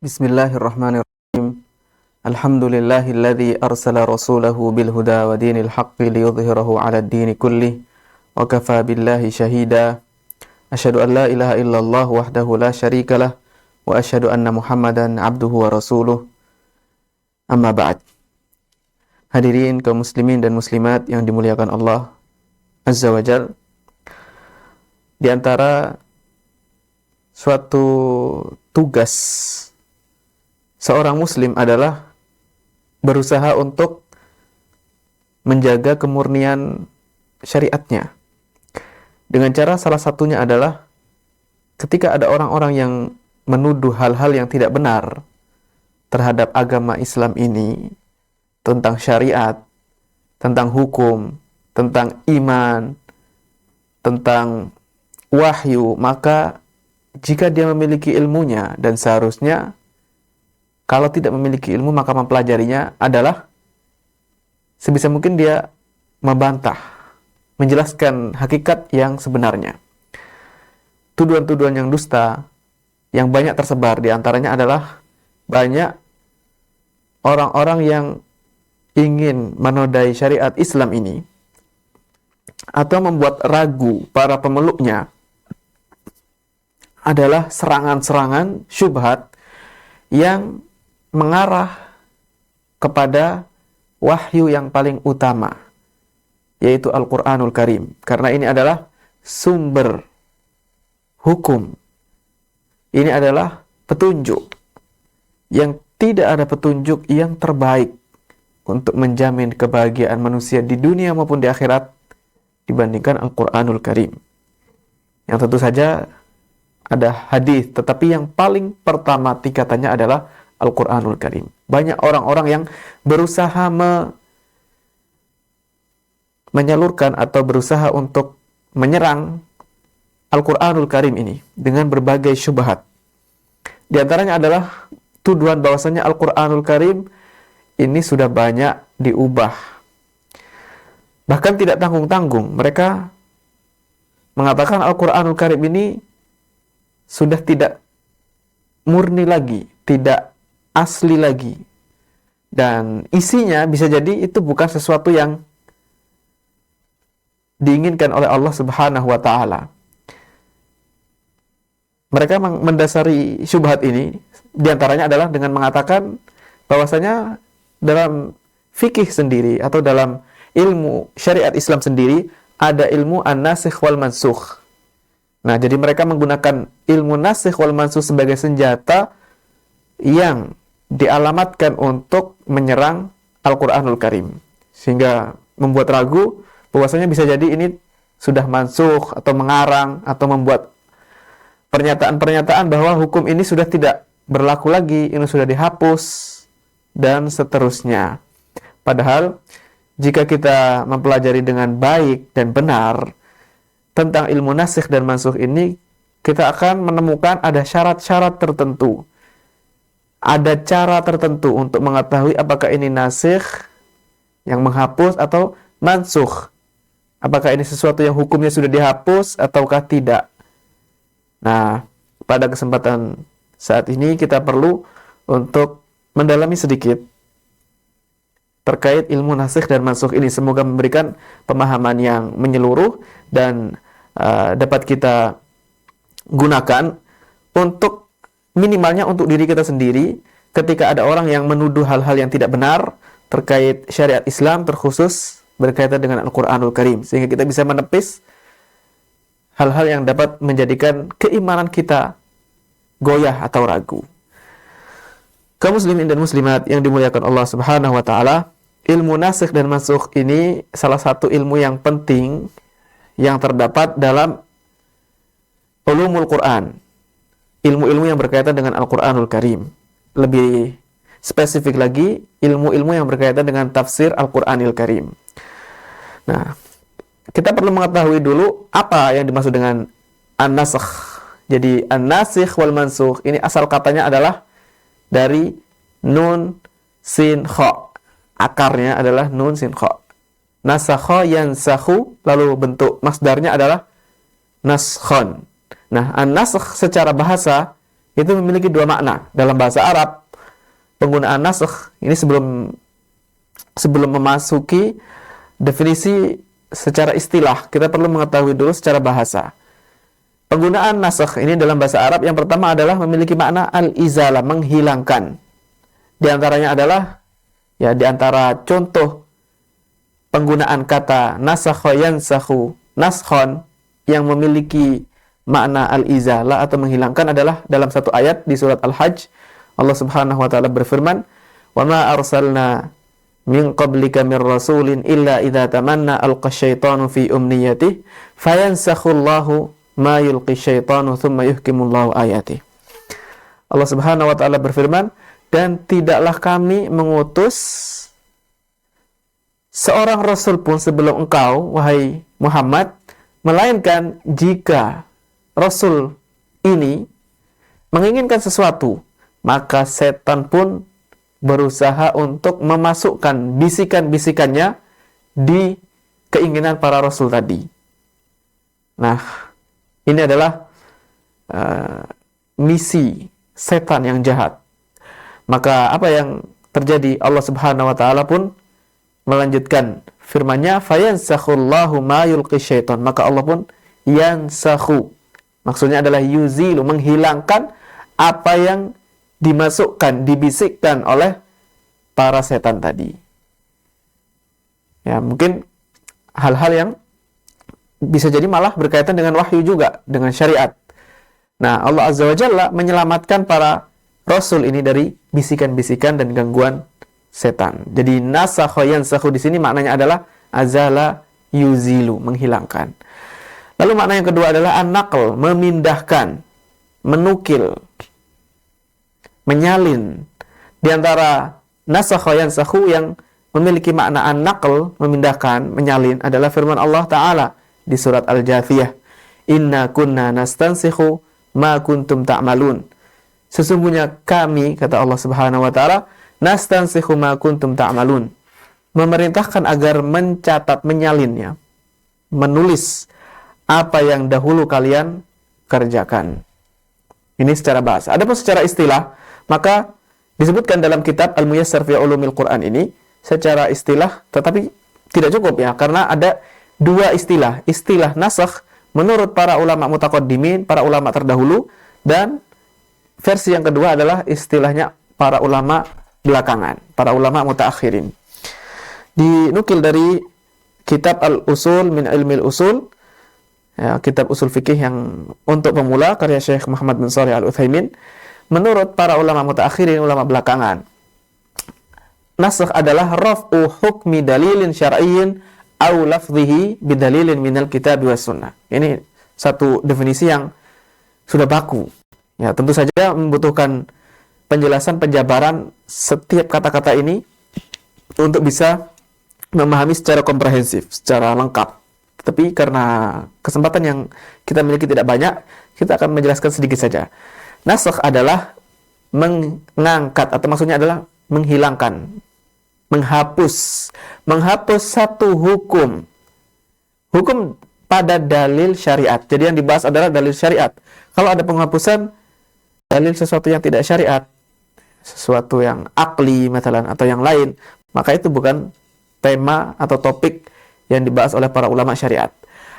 Bismillahirrahmanirrahim. Alhamdulillahilladzi arsala rasulahu bil huda wa dinil haqqi liyudhhirahu 'alad dini kullih wa kafa billahi shahida. Asyhadu an la ilaha illallah wahdahu la syarikalah wa asyhadu anna Muhammadan 'abduhu wa rasuluh. Amma ba'd. Hadirin kaum muslimin dan muslimat yang dimuliakan Allah Azza wa Jalla. Di antara suatu tugas seorang muslim adalah berusaha untuk menjaga kemurnian syariatnya. Dengan cara salah satunya adalah ketika ada orang-orang yang menuduh hal-hal yang tidak benar terhadap agama Islam ini, tentang syariat, tentang hukum, tentang iman, tentang wahyu, maka jika dia memiliki ilmunya, dan seharusnya kalau tidak memiliki ilmu maka mempelajarinya, adalah sebisa mungkin dia membantah, menjelaskan hakikat yang sebenarnya. Tuduhan-tuduhan yang dusta yang banyak tersebar, di antaranya adalah banyak orang-orang yang ingin menodai syariat Islam ini atau membuat ragu para pemeluknya, adalah serangan-serangan syubhat yang mengarah kepada wahyu yang paling utama, yaitu Al-Quranul Karim. Karena ini adalah sumber hukum. Ini adalah petunjuk yang tidak ada petunjuk yang terbaik untuk menjamin kebahagiaan manusia di dunia maupun di akhirat dibandingkan Al-Quranul Karim. Yang tentu saja ada hadis, tetapi yang paling pertama tingkatannya adalah Al-Quranul Karim. Banyak orang-orang yang berusaha menyalurkan atau berusaha untuk menyerang Al-Quranul Karim ini dengan berbagai syubhat. Di antaranya adalah tuduhan bahwasanya Al-Quranul Karim ini sudah banyak diubah. Bahkan tidak tanggung-tanggung, mereka mengatakan Al-Quranul Karim ini sudah tidak murni lagi, tidak asli lagi. Dan isinya bisa jadi itu bukan sesuatu yang diinginkan oleh Allah Subhanahu wa Ta'ala. Mereka mendasari syubhat ini diantaranya adalah dengan mengatakan bahwasanya dalam fikih sendiri atau dalam ilmu syariat Islam sendiri ada ilmu an-nasikh wal mansukh. Nah, jadi mereka menggunakan ilmu nasikh wal mansukh sebagai senjata yang dialamatkan untuk menyerang Al-Quranul Karim, sehingga membuat ragu bahwasanya bisa jadi ini sudah mansukh atau mengarang, atau membuat pernyataan-pernyataan bahwa hukum ini sudah tidak berlaku lagi, ini sudah dihapus, dan seterusnya. Padahal jika kita mempelajari dengan baik dan benar tentang ilmu nasikh dan mansukh ini, kita akan menemukan ada syarat-syarat tertentu. Ada cara tertentu untuk mengetahui apakah ini nasikh yang menghapus atau mansukh. Apakah ini sesuatu yang hukumnya sudah dihapus ataukah tidak. Nah, pada kesempatan saat ini kita perlu untuk mendalami sedikit terkait ilmu nasikh dan mansukh ini. Semoga memberikan pemahaman yang menyeluruh dan dapat kita gunakan untuk minimalnya untuk diri kita sendiri ketika ada orang yang menuduh hal-hal yang tidak benar terkait syariat Islam, terkhusus berkaitan dengan Al-Quranul Karim, sehingga kita bisa menepis hal-hal yang dapat menjadikan keimanan kita goyah atau ragu. Kaum muslimin dan muslimat yang dimuliakan Allah Subhanahu wa Ta'ala, ilmu nasikh dan mansukh ini salah satu ilmu yang penting yang terdapat dalam ulumul Quran, ilmu-ilmu yang berkaitan dengan Al-Quranul Karim. Lebih spesifik lagi, ilmu-ilmu yang berkaitan dengan tafsir Al-Quranil Karim. Nah, kita perlu mengetahui dulu apa yang dimaksud dengan an-nasakh. Jadi, an-nasikh wal mansukh ini asal katanya adalah dari nun, sin, kha. Akarnya adalah nun, sin, kha. Nasakha yansakhu, lalu bentuk masdarnya adalah naskhon. Nah, an-nasakh secara bahasa itu memiliki dua makna. Dalam bahasa Arab, penggunaan nasakh ini sebelum memasuki definisi secara istilah, kita perlu mengetahui dulu secara bahasa. Penggunaan nasakh ini dalam bahasa Arab yang pertama adalah memiliki makna al-izalah, menghilangkan. Di antaranya adalah, di antara contoh penggunaan kata nasakha yansakhu, naskhon, yang memiliki makna al-izalah atau menghilangkan adalah dalam satu ayat di surat Al-Hajj. Allah Subhanahu wa taala berfirman, "Wa ma arsalna min qablika mir rasulin illa idza tamanna alqa syaitanu fi umniyatihi fayansakhullahu ma yulqi syaitanu thumma yuhkimullahu ayati." Allah Subhanahu wa taala berfirman, dan tidaklah kami mengutus seorang rasul pun sebelum engkau, wahai Muhammad, melainkan jika rasul ini menginginkan sesuatu, maka setan pun berusaha untuk memasukkan bisikan-bisikannya di keinginan para rasul tadi. Nah, ini adalah misi setan yang jahat. Maka apa yang terjadi? Allah Subhanahu wa taala pun melanjutkan firman-Nya, fayansakhullahu ma yulqi syaitan. Maka Allah pun yansakhu. Maksudnya adalah yuzilu, menghilangkan apa yang dimasukkan, dibisikkan oleh para setan tadi. Ya, mungkin hal-hal yang bisa jadi malah berkaitan dengan wahyu juga, dengan syariat. Nah, Allah Azza wa Jalla menyelamatkan para rasul ini dari bisikan-bisikan dan gangguan setan. Jadi nasakha yansakhu di sini maknanya adalah azala yuzilu, menghilangkan. Lalu makna yang kedua adalah an-naql, memindahkan, menukil, menyalin. Di antara nasakha yansakhu yang memiliki makna an-naql, memindahkan, menyalin, adalah firman Allah Ta'ala di surat Al-Jathiyah, "Inna kunna nastansikhu ma kuntum ta'malun." Sesungguhnya kami, kata Allah Subhanahu wa taala, nastansikhu ma kuntum ta'malun, memerintahkan agar mencatat, menyalinnya, menulis apa yang dahulu kalian kerjakan. Ini secara bahasa. Adapun secara istilah, maka disebutkan dalam kitab Al-Muyassar fi Ulumil Quran ini secara istilah, tetapi tidak cukup ya, karena ada dua istilah. Istilah nasakh menurut para ulama mutaqaddimin, para ulama terdahulu, dan versi yang kedua adalah istilahnya para ulama belakangan, para ulama mutaakhirin. Dinukil dari kitab Al-Usul min Ilmil Usul, ya, kitab usul fikih yang untuk pemula karya Syekh Muhammad bin Shalih Al-Utsaimin, menurut para ulama mutaakhirin, ulama belakangan, nasakh adalah raf'u hukmi dalilin syar'iyyin aw lafdhihi bidalilin minal kitab was sunnah. Ini satu definisi yang sudah baku. Ya, tentu saja membutuhkan penjelasan, penjabaran setiap kata-kata ini untuk bisa memahami secara komprehensif, secara lengkap. Tapi karena kesempatan yang kita miliki tidak banyak, kita akan menjelaskan sedikit saja. Nasakh adalah mengangkat, atau maksudnya adalah menghilangkan, menghapus satu hukum pada dalil syariat. Jadi yang dibahas adalah dalil syariat. Kalau ada penghapusan dalil sesuatu yang tidak syariat, sesuatu yang akli misalnya, atau yang lain, maka itu bukan tema atau topik yang dibahas oleh para ulama syariat.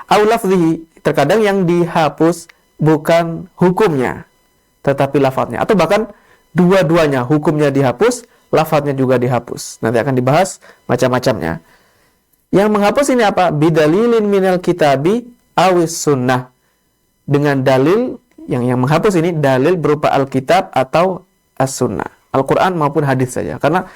Au lafzihi, terkadang yang dihapus bukan hukumnya, tetapi lafadznya, atau bahkan dua-duanya, hukumnya dihapus, lafadznya juga dihapus. Nanti akan dibahas macam-macamnya. Yang menghapus ini apa? Bidalilin minal kitabi awis sunnah. Dengan dalil, yang menghapus ini dalil berupa Alkitab atau As-Sunnah, Al-Quran maupun hadis saja. Karena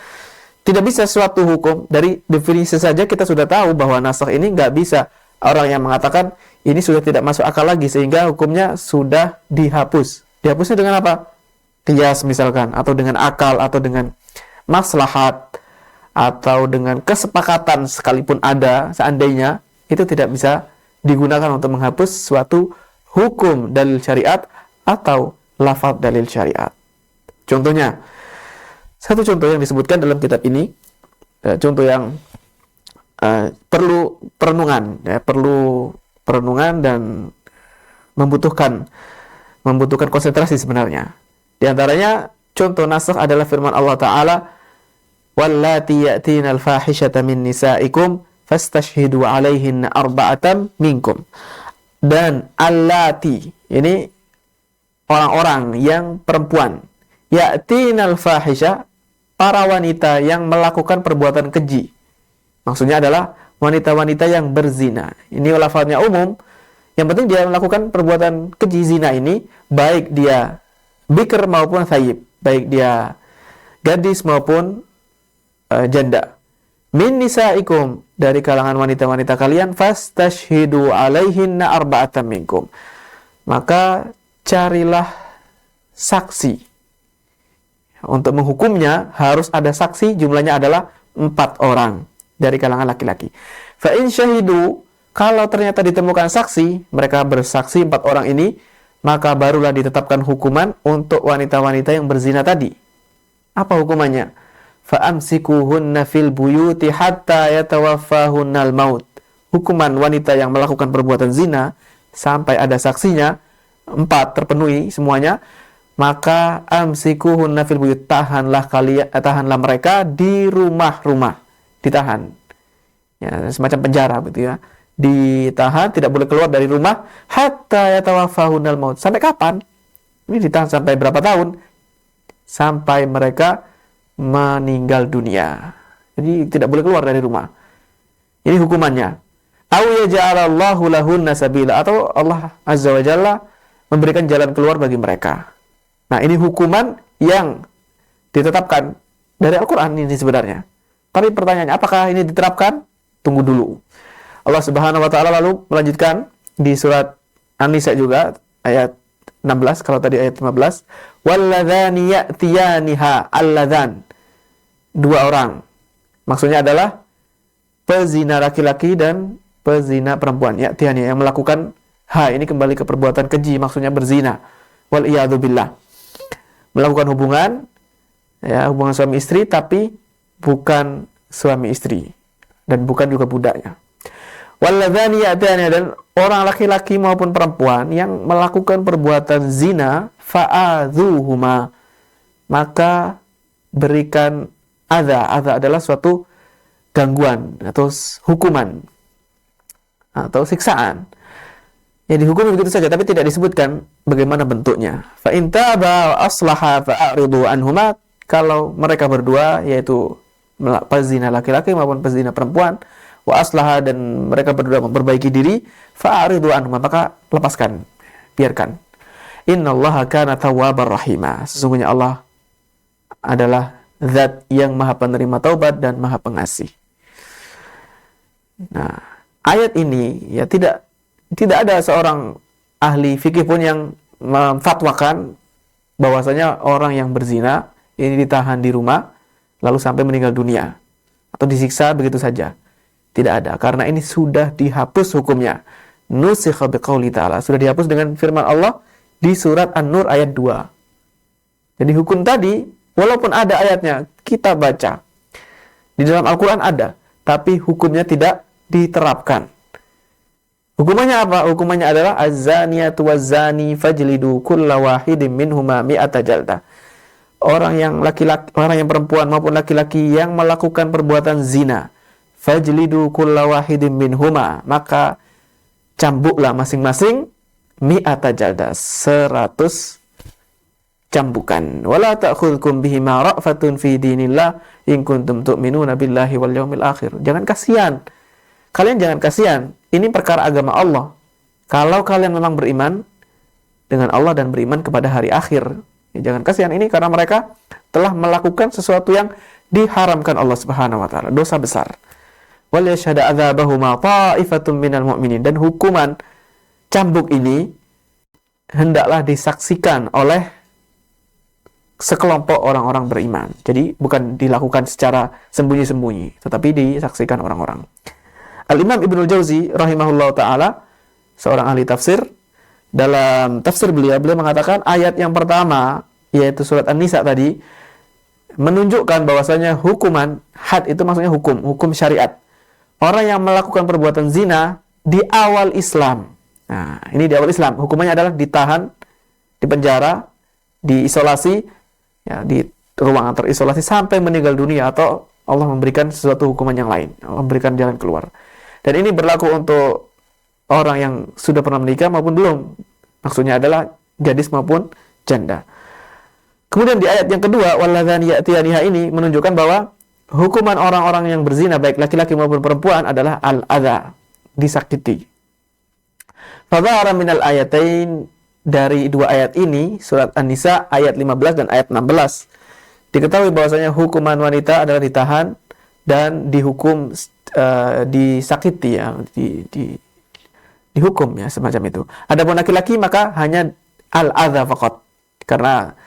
tidak bisa suatu hukum, dari definisi saja kita sudah tahu bahwa nasakh ini nggak bisa. Orang yang mengatakan ini sudah tidak masuk akal lagi, sehingga hukumnya sudah dihapus. Dihapusnya dengan apa? Qiyas misalkan, atau dengan akal, atau dengan maslahat, atau dengan kesepakatan sekalipun ada, seandainya, itu tidak bisa digunakan untuk menghapus suatu hukum dalil syariat atau lafaz dalil syariat. Contohnya, satu contoh yang disebutkan dalam kitab ini, contoh yang perlu perenungan, ya, perlu perenungan dan membutuhkan konsentrasi sebenarnya. Di antaranya contoh nasakh adalah firman Allah Ta'ala, wallati ya'tina al-fahishata min nisaikum fastashhidu alaihinna arba'atan minkum. Dan allati, ini orang-orang yang perempuan, ya'tina al-fahisha, para wanita yang melakukan perbuatan keji. Maksudnya adalah wanita-wanita yang berzina. Ini lafaznya umum. Yang penting dia melakukan perbuatan keji zina ini, baik dia bikr maupun thayyib, baik dia gadis maupun janda. Min nisaikum, dari kalangan wanita-wanita kalian, fastashhidu alaihinna arba'atan minkum. Maka carilah saksi. Untuk menghukumnya harus ada saksi, jumlahnya adalah 4 orang dari kalangan laki-laki. Fa in syahidu, kalau ternyata ditemukan saksi, mereka bersaksi 4 orang ini, maka barulah ditetapkan hukuman untuk wanita-wanita yang berzina tadi. Apa hukumannya? Fa'amsikuhunna fil buyuti hatta yatawaffahunnal maut. Hukuman wanita yang melakukan perbuatan zina sampai ada saksinya 4 terpenuhi semuanya, maka amsikuhunna fil buyut, tahanlah mereka di rumah-rumah, ditahan. Ya, semacam penjara begitu ya. Ditahan, tidak boleh keluar dari rumah hatta yatawaffahunal maut. Sampai kapan? Ini ditahan sampai berapa tahun? Sampai mereka meninggal dunia. Jadi tidak boleh keluar dari rumah. Ini hukumannya. Aw yaj'alallahu lahunna sabila, atau Allah Azza wa Jalla memberikan jalan keluar bagi mereka. Nah, ini hukuman yang ditetapkan dari Al-Qur'an ini sebenarnya. Tapi pertanyaannya, apakah ini diterapkan? Tunggu dulu. Allah Subhanahu wa taala lalu melanjutkan di surat An-Nisa juga ayat 16, kalau tadi ayat 15, walladzani ya'tiyaniha, alladzan, 2 orang. Maksudnya adalah pezina laki-laki dan pezina perempuan. Ya'tiyani, yang melakukan ini kembali ke perbuatan keji, maksudnya berzina. Wal iyadu billah. Melakukan hubungan suami istri tapi bukan suami istri dan bukan juga budaknya. Walladzani ya'tiyani, dan orang laki-laki maupun perempuan yang melakukan perbuatan zina, fa'adzuhuma, maka berikan adza. Adza adalah suatu gangguan atau hukuman atau siksaan. Ya, dihukum begitu saja, tapi tidak disebutkan bagaimana bentuknya. Fa in taba wa aslaha fa'ridu anhuma, kalau mereka berdua, yaitu pezina laki-laki maupun pezina perempuan, wa aslaha, dan mereka berdua memperbaiki diri, fa'ridu anhuma, maka lepaskan, biarkan. Innallaha kana tawwabar rahima, sesungguhnya Allah adalah zat yang maha penerima taubat dan maha pengasih. Nah, ayat ini ya tidak ada seorang ahli fikih pun yang memfatwakan bahwasanya orang yang berzina ini ditahan di rumah lalu sampai meninggal dunia atau disiksa begitu saja. Tidak ada, karena ini sudah dihapus hukumnya. Nusikha biqauli ta'ala, sudah dihapus dengan firman Allah di surat An-Nur ayat 2. Jadi hukum tadi, walaupun ada ayatnya, kita baca di dalam Al-Quran ada, tapi hukumnya tidak diterapkan. Hukumannya apa? Hukumannya adalah az-zaniyatu waz-zani fajlidu kulla wahidin minhuma mi'ata jaldah. Orang yang perempuan maupun laki-laki yang melakukan perbuatan zina, fajlidu kulla wahidin minhuma, maka cambuklah masing-masing mi'ata jaldah, 100 cambukan. Wala ta'khudhukum bihima ra'fatun fi dinillah in kuntum tu'minuna billahi wal yaumil akhir. Jangan kasihan. Kalian jangan kasihan. Ini perkara agama Allah. Kalau kalian memang beriman dengan Allah dan beriman kepada hari akhir, ya jangan kasihan. Ini karena mereka telah melakukan sesuatu yang diharamkan Allah Subhanahu wa taala, dosa besar. Wal yashhadu adzabahuma ta'ifatun minal mu'minin, dan hukuman cambuk ini hendaklah disaksikan oleh sekelompok orang-orang beriman. Jadi bukan dilakukan secara sembunyi-sembunyi, tetapi disaksikan orang-orang. Al-Imam Ibnul Jauzi rahimahullah ta'ala, seorang ahli tafsir, dalam tafsir beliau mengatakan ayat yang pertama, yaitu surat An-Nisa tadi, menunjukkan bahwasanya hukuman had itu maksudnya hukum syariat. Orang yang melakukan perbuatan zina di awal Islam. Nah, ini di awal Islam, hukumannya adalah ditahan, dipenjara diisolasi, ya, di ruangan terisolasi sampai meninggal dunia, atau Allah memberikan sesuatu hukuman yang lain, Allah memberikan jalan keluar. Dan ini berlaku untuk orang yang sudah pernah menikah maupun belum. Maksudnya adalah gadis maupun janda. Kemudian di ayat yang kedua, walladzani ya'tiyaniha, ini menunjukkan bahwa hukuman orang-orang yang berzina baik laki-laki maupun perempuan adalah al-adza, disakiti. Fadhara minal ayatain, dari dua ayat ini, surat An-Nisa ayat 15 dan ayat 16, diketahui bahwasanya hukuman wanita adalah ditahan dan dihukum, disakiti, ya, dihukum, ya, semacam itu. Adapun laki-laki maka hanya al-adza faqat, karena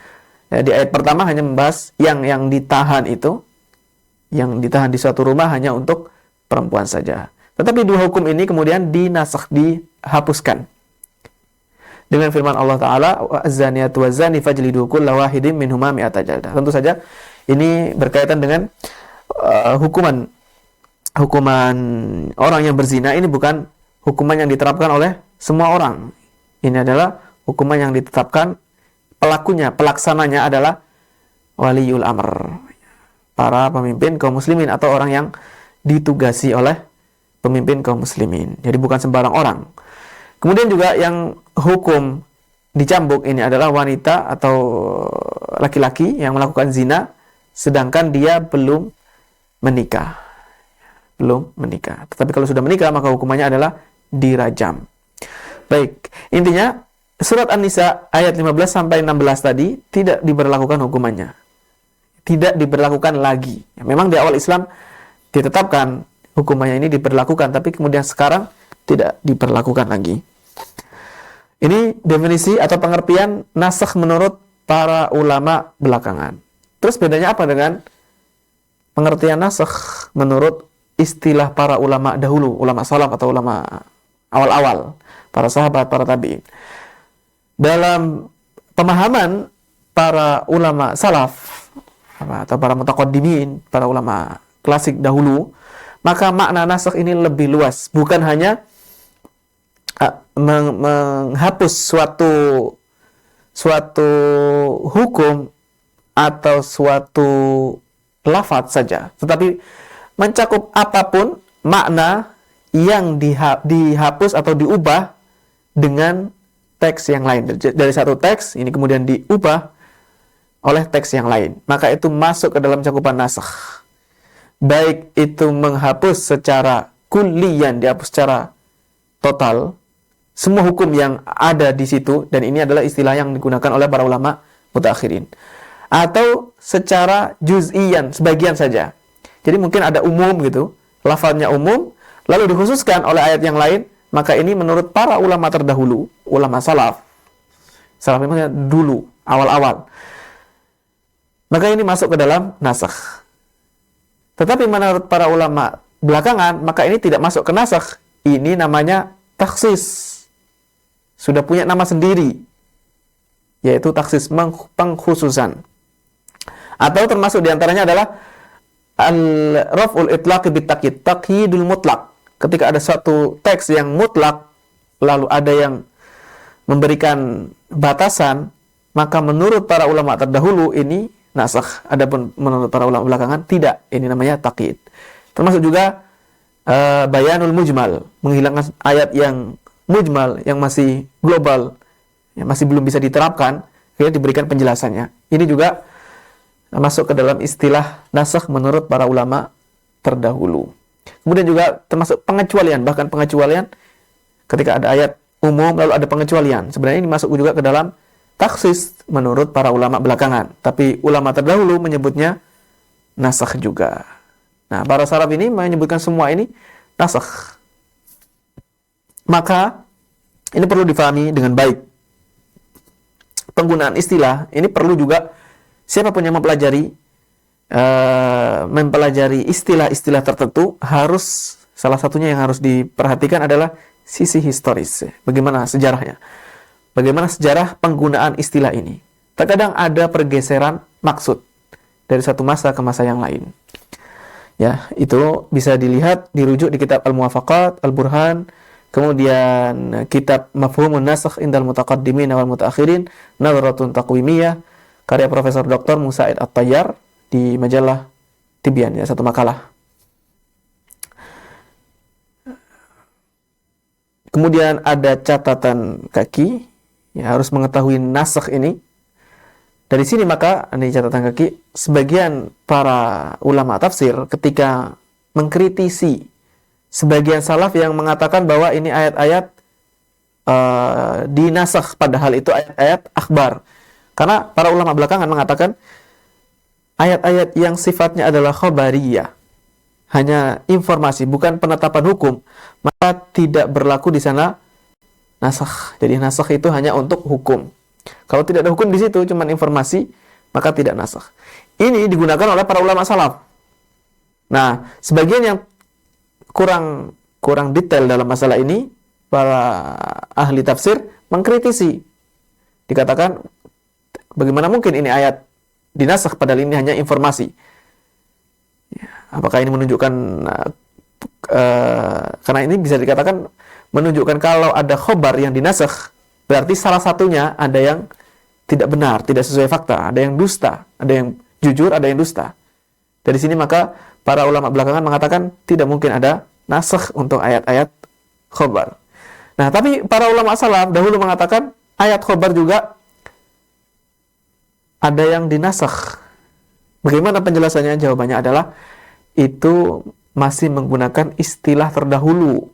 ya, di ayat pertama hanya membahas yang ditahan itu, yang ditahan di suatu rumah hanya untuk perempuan saja. Tetapi dua hukum ini kemudian dinasakh, dihapuskan dengan firman Allah Ta'ala, wa'az-zaniyatu waz-zani fajlidu kulla wahidin minhuma mi'ata jaldah. Tentu saja ini berkaitan dengan hukuman orang yang berzina. Ini bukan hukuman yang diterapkan oleh semua orang. Ini adalah hukuman yang ditetapkan pelakunya, pelaksananya adalah waliul amr, para pemimpin kaum muslimin atau orang yang ditugasi oleh pemimpin kaum muslimin. Jadi bukan sembarang orang. Kemudian juga yang hukum dicambuk ini adalah wanita atau laki-laki yang melakukan zina sedangkan dia belum menikah. Tetapi kalau sudah menikah maka hukumannya adalah dirajam. Baik, intinya surat An-Nisa ayat 15 sampai 16 tadi tidak diberlakukan hukumannya. Tidak diberlakukan lagi. Ya, memang di awal Islam ditetapkan hukumannya ini diberlakukan, tapi kemudian sekarang tidak diberlakukan lagi. Ini definisi atau pengertian nasakh menurut para ulama belakangan. Terus bedanya apa dengan pengertian nasakh menurut istilah para ulama dahulu, ulama salaf atau ulama awal-awal, para sahabat, para tabi'in? Dalam pemahaman para ulama salaf atau para mutaqaddimin, para ulama klasik dahulu, maka makna nasakh ini lebih luas, bukan hanya menghapus suatu hukum atau suatu lafaz saja, tetapi mencakup apapun makna yang dihapus atau diubah dengan teks yang lain. Dari satu teks ini kemudian diubah oleh teks yang lain, maka itu masuk ke dalam cakupan nasakh. Baik itu menghapus secara kulliyan, dihapus secara total semua hukum yang ada di situ, dan ini adalah istilah yang digunakan oleh para ulama mutaakhirin, atau secara juz'iyan, sebagian saja. Jadi mungkin ada umum gitu, lafaznya umum, lalu dikhususkan oleh ayat yang lain, maka ini menurut para ulama terdahulu, ulama salaf itu dulu, awal-awal, maka ini masuk ke dalam nasakh. Tetapi menurut para ulama belakangan, maka ini tidak masuk ke nasakh, ini namanya takhsis. Sudah punya nama sendiri, yaitu taksis, pengkhususan. Atau termasuk diantaranya adalah al-raf'ul itlaqi bit-taqyid, taqyidul mutlak. Ketika ada suatu teks yang mutlak, lalu ada yang memberikan batasan, maka menurut para ulama terdahulu ini nasakh. Adapun menurut para ulama belakangan tidak, ini namanya taqyid. Termasuk juga bayanul mujmal, menghilangkan ayat yang mujmal, yang masih global, yang masih belum bisa diterapkan, akhirnya diberikan penjelasannya. Ini juga masuk ke dalam istilah nasakh menurut para ulama terdahulu. Kemudian juga termasuk pengecualian, bahkan pengecualian ketika ada ayat umum lalu ada pengecualian. Sebenarnya ini masuk juga ke dalam taksis menurut para ulama belakangan, tapi ulama terdahulu menyebutnya nasakh juga. Nah, para salaf ini menyebutkan semua ini nasakh. Maka ini perlu difahami dengan baik. Penggunaan istilah ini perlu juga siapapun yang mempelajari istilah-istilah tertentu, harus, salah satunya yang harus diperhatikan adalah sisi historis. Bagaimana sejarahnya? Bagaimana sejarah penggunaan istilah ini? Terkadang ada pergeseran maksud dari satu masa ke masa yang lain. Ya, itu bisa dilihat, dirujuk di kitab Al-Muwafaqat, Al-Burhan, kemudian kitab Mafhumun Nasakh indal Mutaqaddimin wal Mutaakhirin, Nadratun Taqwimiyah, karya Profesor Dr. Musaid At-Tayyar di majalah Tibyan, ya, satu makalah. Kemudian ada catatan kaki, ya, harus mengetahui nasakh ini. Dari sini maka, ini catatan kaki, sebagian para ulama tafsir ketika mengkritisi sebagian salaf yang mengatakan bahwa ini ayat-ayat dinasakh, padahal itu ayat-ayat akhbar. Karena para ulama belakangan mengatakan ayat-ayat yang sifatnya adalah khabariyah, hanya informasi, bukan penetapan hukum, maka tidak berlaku di sana nasakh. Jadi nasakh itu hanya untuk hukum. Kalau tidak ada hukum di situ, cuma informasi, maka tidak nasakh. Ini digunakan oleh para ulama salaf. Nah, sebagian yang kurang detail dalam masalah ini, para ahli tafsir mengkritisi. Dikatakan, bagaimana mungkin ini ayat dinasakh padahal ini hanya informasi? Apakah ini menunjukkan karena ini bisa dikatakan menunjukkan kalau ada khobar yang dinasakh, berarti salah satunya ada yang tidak benar, tidak sesuai fakta, ada yang dusta, ada yang jujur, ada yang dusta. Dari sini maka para ulama belakangan mengatakan tidak mungkin ada nasakh untuk ayat-ayat khobar. Nah, tapi para ulama salaf dahulu mengatakan ayat khobar juga ada yang dinasakh. Bagaimana penjelasannya? Jawabannya adalah itu masih menggunakan istilah terdahulu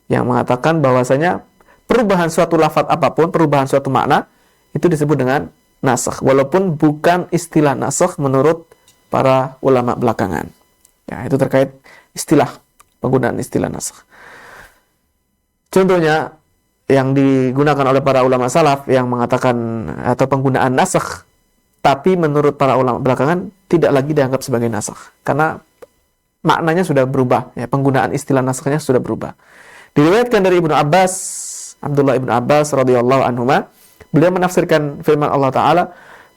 yang mengatakan bahwasanya perubahan suatu lafaz apapun, perubahan suatu makna, itu disebut dengan nasakh, walaupun bukan istilah nasakh menurut para ulama belakangan. Ya, itu terkait istilah, penggunaan istilah nasakh. Contohnya yang digunakan oleh para ulama salaf yang mengatakan atau penggunaan nasakh, tapi menurut para ulama belakangan tidak lagi dianggap sebagai nasakh karena maknanya sudah berubah, ya, penggunaan istilah nasakhnya sudah berubah. Diriwayatkan dari Ibnu Abbas, Abdullah Ibnu Abbas radhiyallahu anhuma, beliau menafsirkan firman Allah Ta'ala,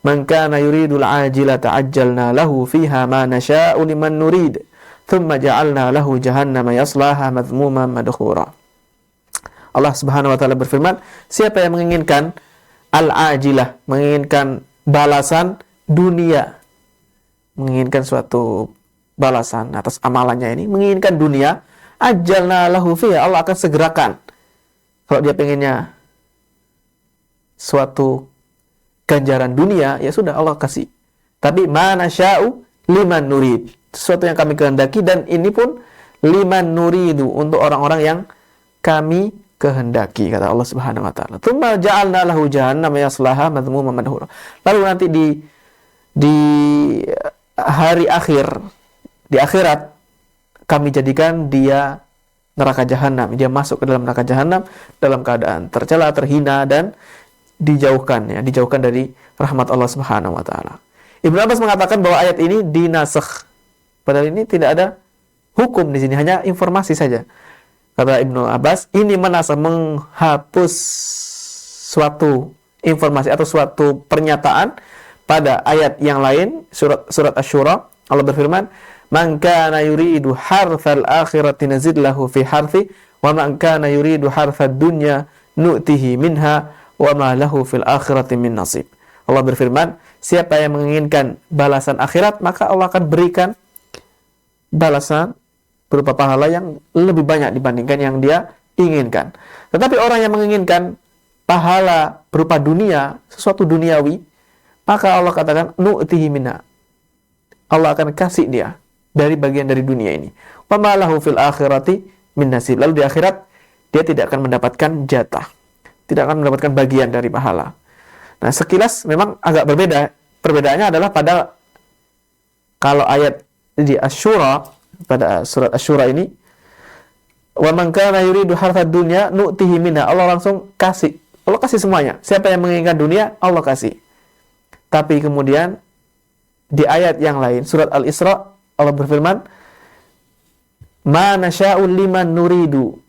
"Man kana yuridul ajilata ajjalna lahu fiha ma nasha'u liman nurid, thumma ja'alna lahu jahannama yaslaha madhmuman madhura." Allah Subhanahu wa taala berfirman, siapa yang menginginkan al-ajilah, menginginkan balasan dunia, menginginkan suatu balasan atas amalannya ini, menginginkan dunia, ajjalna lahu fiha, Allah akan segerakan. Kalau dia pengennya suatu ganjaran dunia, ya sudah Allah kasih. Tapi mana sya'u liman nurid, sesuatu yang kami kehendaki, dan ini pun liman nuridu, untuk orang-orang yang kami kehendaki, kata Allah Subhanahu wa taala. Tsumma ja'alna lahu jahannama yaslaha madhmuman madhura. Lalu nanti di hari akhir, di akhirat, kami jadikan dia neraka jahanam. Dia masuk ke dalam neraka jahanam dalam keadaan tercela, terhina, dan dijauhkan dari rahmat Allah Subhanahu wa taala. Ibnu Abbas mengatakan bahwa ayat ini dinasakh. Padahal ini tidak ada hukum di sini, hanya informasi saja. Kata Ibnu Abbas, ini menasakh, menghapus suatu informasi atau suatu pernyataan pada ayat yang lain, surat Asy-Syura. Allah berfirman, "Man kana yuridu harthal akhirati nazid lahu fi harthi wa man kana yuridu harthad dunya nu'tihi minha wa ma lahu fil akhirati min nasib." Allah berfirman, siapa yang menginginkan balasan akhirat, maka Allah akan berikan balasan berupa pahala yang lebih banyak dibandingkan yang dia inginkan. Tetapi orang yang menginginkan pahala berupa dunia, sesuatu duniawi, maka Allah katakan nu'tihi minha, Allah akan kasih dia dari bagian dari dunia ini. Wa ma lahu fil akhirati min nasib. Lalu di akhirat dia tidak akan mendapatkan jatah, tidak akan mendapatkan bagian dari pahala. Nah, sekilas memang agak berbeda. Perbedaannya adalah pada kalau ayat di Asy-Syura, pada surat Asy-Syura ini, wa man kana yuridu harthad dunya nu'tihi minha, Allah langsung kasih. Allah kasih semuanya. Siapa yang menginginkan dunia, Allah kasih. Tapi kemudian di ayat yang lain, surat Al-Isra, Allah berfirman, "Ma nasya'u liman nuridu."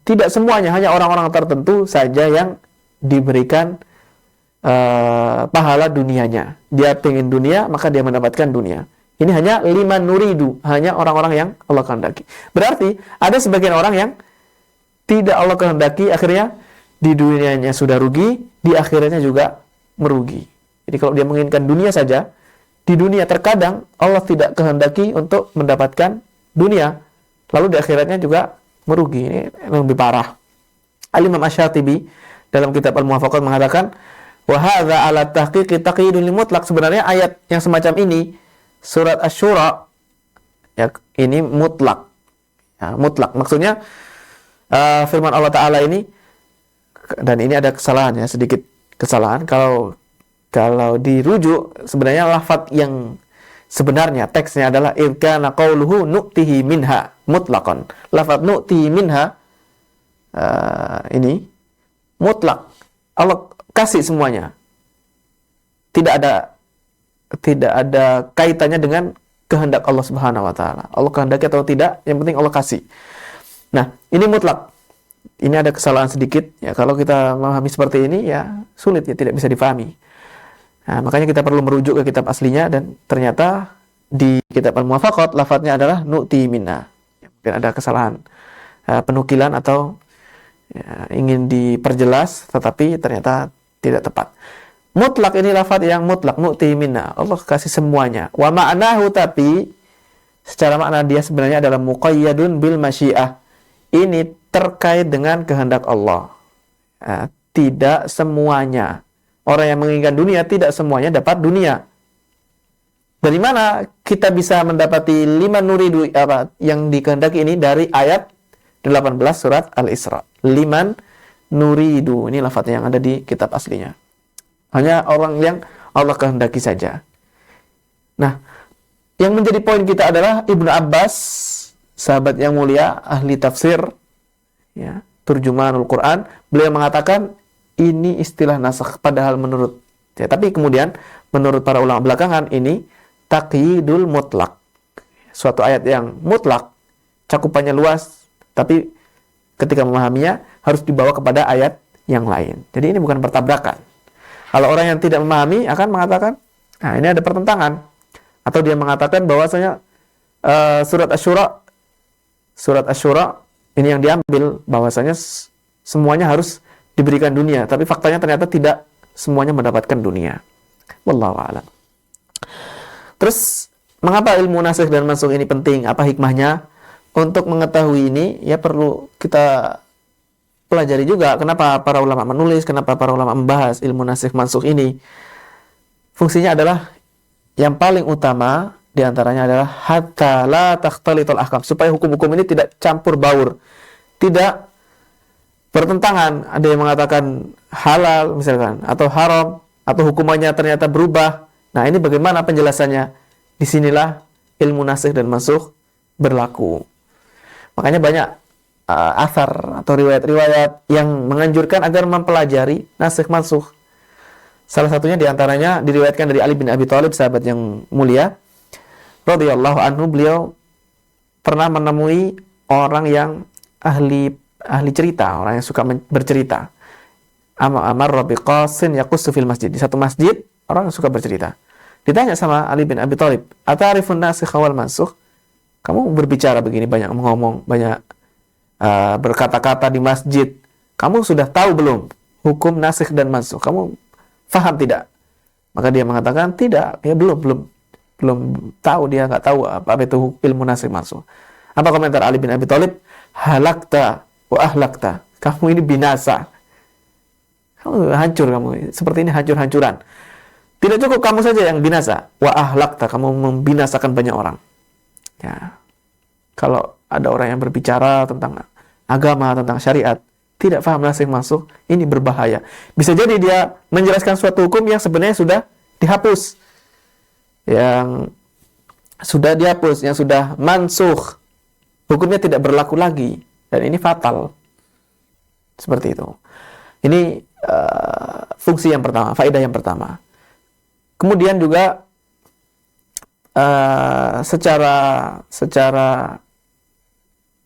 Tidak semuanya, hanya orang-orang tertentu saja yang diberikan pahala dunianya. Dia pengen dunia, maka dia mendapatkan dunia. Ini hanya liman nuridu, hanya orang-orang yang Allah kehendaki. Berarti ada sebagian orang yang tidak Allah kehendaki, akhirnya di dunianya sudah rugi, di akhirnya juga merugi. Jadi kalau dia menginginkan dunia saja, di dunia terkadang Allah tidak kehendaki untuk mendapatkan dunia, lalu di akhiratnya juga merugi. Ini lebih parah. Al-Imam Asy-Syatibi dalam kitab Al-Muwafaqat mengatakan, wa hadza ala tahqiqi taqyidun lil mutlaq. Sebenarnya ayat yang semacam ini surat Asy-Syura ya, ini mutlak. Ya, mutlak. Maksudnya firman Allah Ta'ala ini, dan ini ada kesalahan ya, sedikit kesalahan. Kalau dirujuk, sebenarnya lafadz yang sebenarnya teksnya adalah irkana qauluhu nu'tihi minha mutlaqan. Lafadz nu'tihi minha ini mutlak. Allah kasih semuanya. Tidak ada kaitannya dengan kehendak Allah Subhanahu wa taala. Allah kehendaki atau tidak, yang penting Allah kasih. Nah, ini mutlak. Ini ada kesalahan sedikit ya, kalau kita memahami seperti ini ya sulit ya, tidak bisa difahami. Nah, makanya kita perlu merujuk ke kitab aslinya, dan ternyata di kitab Al-Muwafaqat lafadznya adalah nu'ti minna. Mungkin ada kesalahan penukilan atau ya, ingin diperjelas tetapi ternyata tidak tepat. Mutlak ini lafadz yang mutlak, nu'ti minna. Allah kasih semuanya. Wa ma'nahu, tapi secara makna dia sebenarnya adalah muqayyadun bil masyiah. Ini terkait dengan kehendak Allah. Tidak semuanya. Orang yang menginginkan dunia, tidak semuanya dapat dunia. Dari mana kita bisa mendapati 5 nuridu yang dikehendaki ini? Dari ayat 18 surat Al-Isra. 5 nuridu. Ini lafadznya yang ada di kitab aslinya. Hanya orang yang Allah kehendaki saja. Nah, yang menjadi poin kita adalah Ibnu Abbas, sahabat yang mulia, ahli tafsir, ya, turjumanul Quran. Beliau mengatakan ini istilah nasakh, padahal menurut ya, tapi kemudian menurut para ulama belakangan ini taqyidul mutlak. Suatu ayat yang mutlak, cakupannya luas, tapi ketika memahaminya harus dibawa kepada ayat yang lain. Jadi ini bukan bertabrakan. Kalau orang yang tidak memahami akan mengatakan, nah ini ada pertentangan. Atau dia mengatakan bahwasanya surat Asy-Syura ini yang diambil bahwasanya semuanya harus diberikan dunia, tapi faktanya ternyata tidak semuanya mendapatkan dunia. Wallahu a'lam. Terus mengapa ilmu nasikh dan mansukh ini penting? Apa hikmahnya? Untuk mengetahui ini ya perlu kita pelajari juga kenapa para ulama menulis, kenapa para ulama membahas ilmu nasikh mansukh ini. Fungsinya adalah yang paling utama diantaranya adalah hatta la takhtalitul ahkam, supaya hukum-hukum ini tidak campur baur, tidak bertentangan. Ada yang mengatakan halal misalkan atau haram, atau hukumannya ternyata berubah. Nah, ini bagaimana penjelasannya? Disinilah ilmu nasikh dan mansukh berlaku. Makanya banyak athar atau riwayat-riwayat yang menganjurkan agar mempelajari nasikh mansukh. Salah satunya diantaranya diriwayatkan dari Ali bin Abi Thalib, sahabat yang mulia, radhiyallahu anhu. Beliau pernah menemui orang yang ahli cerita, orang yang suka bercerita. Amar Rabi Qasin yaqussu fil masjid. Di satu masjid, orang yang suka bercerita. Ditanya sama Ali bin Abi Thalib, "Atarifun nasikh wal mansukh?" Kamu berbicara begini, banyak ngomong, banyak berkata-kata di masjid. Kamu sudah tahu belum hukum nasikh dan mansukh? Kamu faham tidak? Maka dia mengatakan tidak, ya belum tahu, dia nggak tahu apa itu ilmu nasikh mansukh. Apa komentar Ali bin Abi Thalib? Halakta wa ahlakta. Kamu ini binasa. Kamu hancur, kamu seperti ini hancur-hancuran. Tidak cukup kamu saja yang binasa, wa ahlakta, kamu membinasakan banyak orang. Ya. Kalau ada orang yang berbicara tentang agama, tentang syariat, tidak paham nasikh mansukh, ini berbahaya. Bisa jadi dia menjelaskan suatu hukum yang sebenarnya sudah dihapus. Yang sudah mansukh. Hukumnya tidak berlaku lagi. Dan ini fatal. Seperti itu. Ini fungsi yang pertama, faedah yang pertama. Kemudian juga secara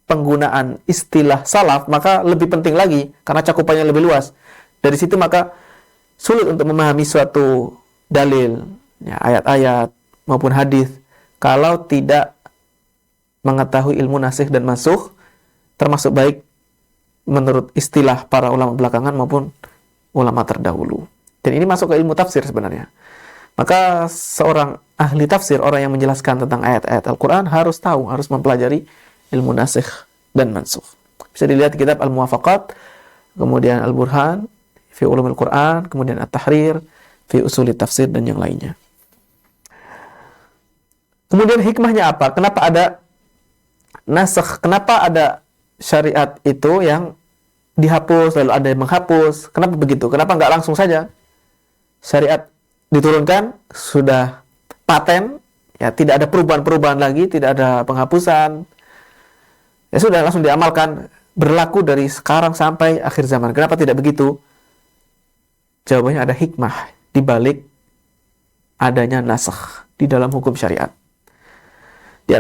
penggunaan istilah salaf, maka lebih penting lagi karena cakupannya lebih luas. Dari situ maka sulit untuk memahami suatu dalil, ya, ayat-ayat maupun hadis kalau tidak mengetahui ilmu nasikh dan mansukh, termasuk baik menurut istilah para ulama belakangan maupun ulama terdahulu. Dan ini masuk ke ilmu tafsir sebenarnya. Maka seorang ahli tafsir, orang yang menjelaskan tentang ayat-ayat Al-Quran harus tahu, harus mempelajari ilmu nasikh dan mansukh. Bisa dilihat di kitab Al-Muwafaqat, kemudian Al-Burhan fi Ulumil Quran, kemudian At-Tahrir fi Usulit Tafsir, dan yang lainnya. Kemudian hikmahnya apa? Kenapa ada nasikh? Kenapa ada syariat itu yang dihapus, lalu ada yang menghapus? Kenapa begitu? Kenapa nggak langsung saja syariat diturunkan, sudah paten, ya tidak ada perubahan-perubahan lagi, tidak ada penghapusan, ya sudah langsung diamalkan, berlaku dari sekarang sampai akhir zaman. Kenapa tidak begitu? Jawabannya ada hikmah di balik adanya nasikh di dalam hukum syariat. Di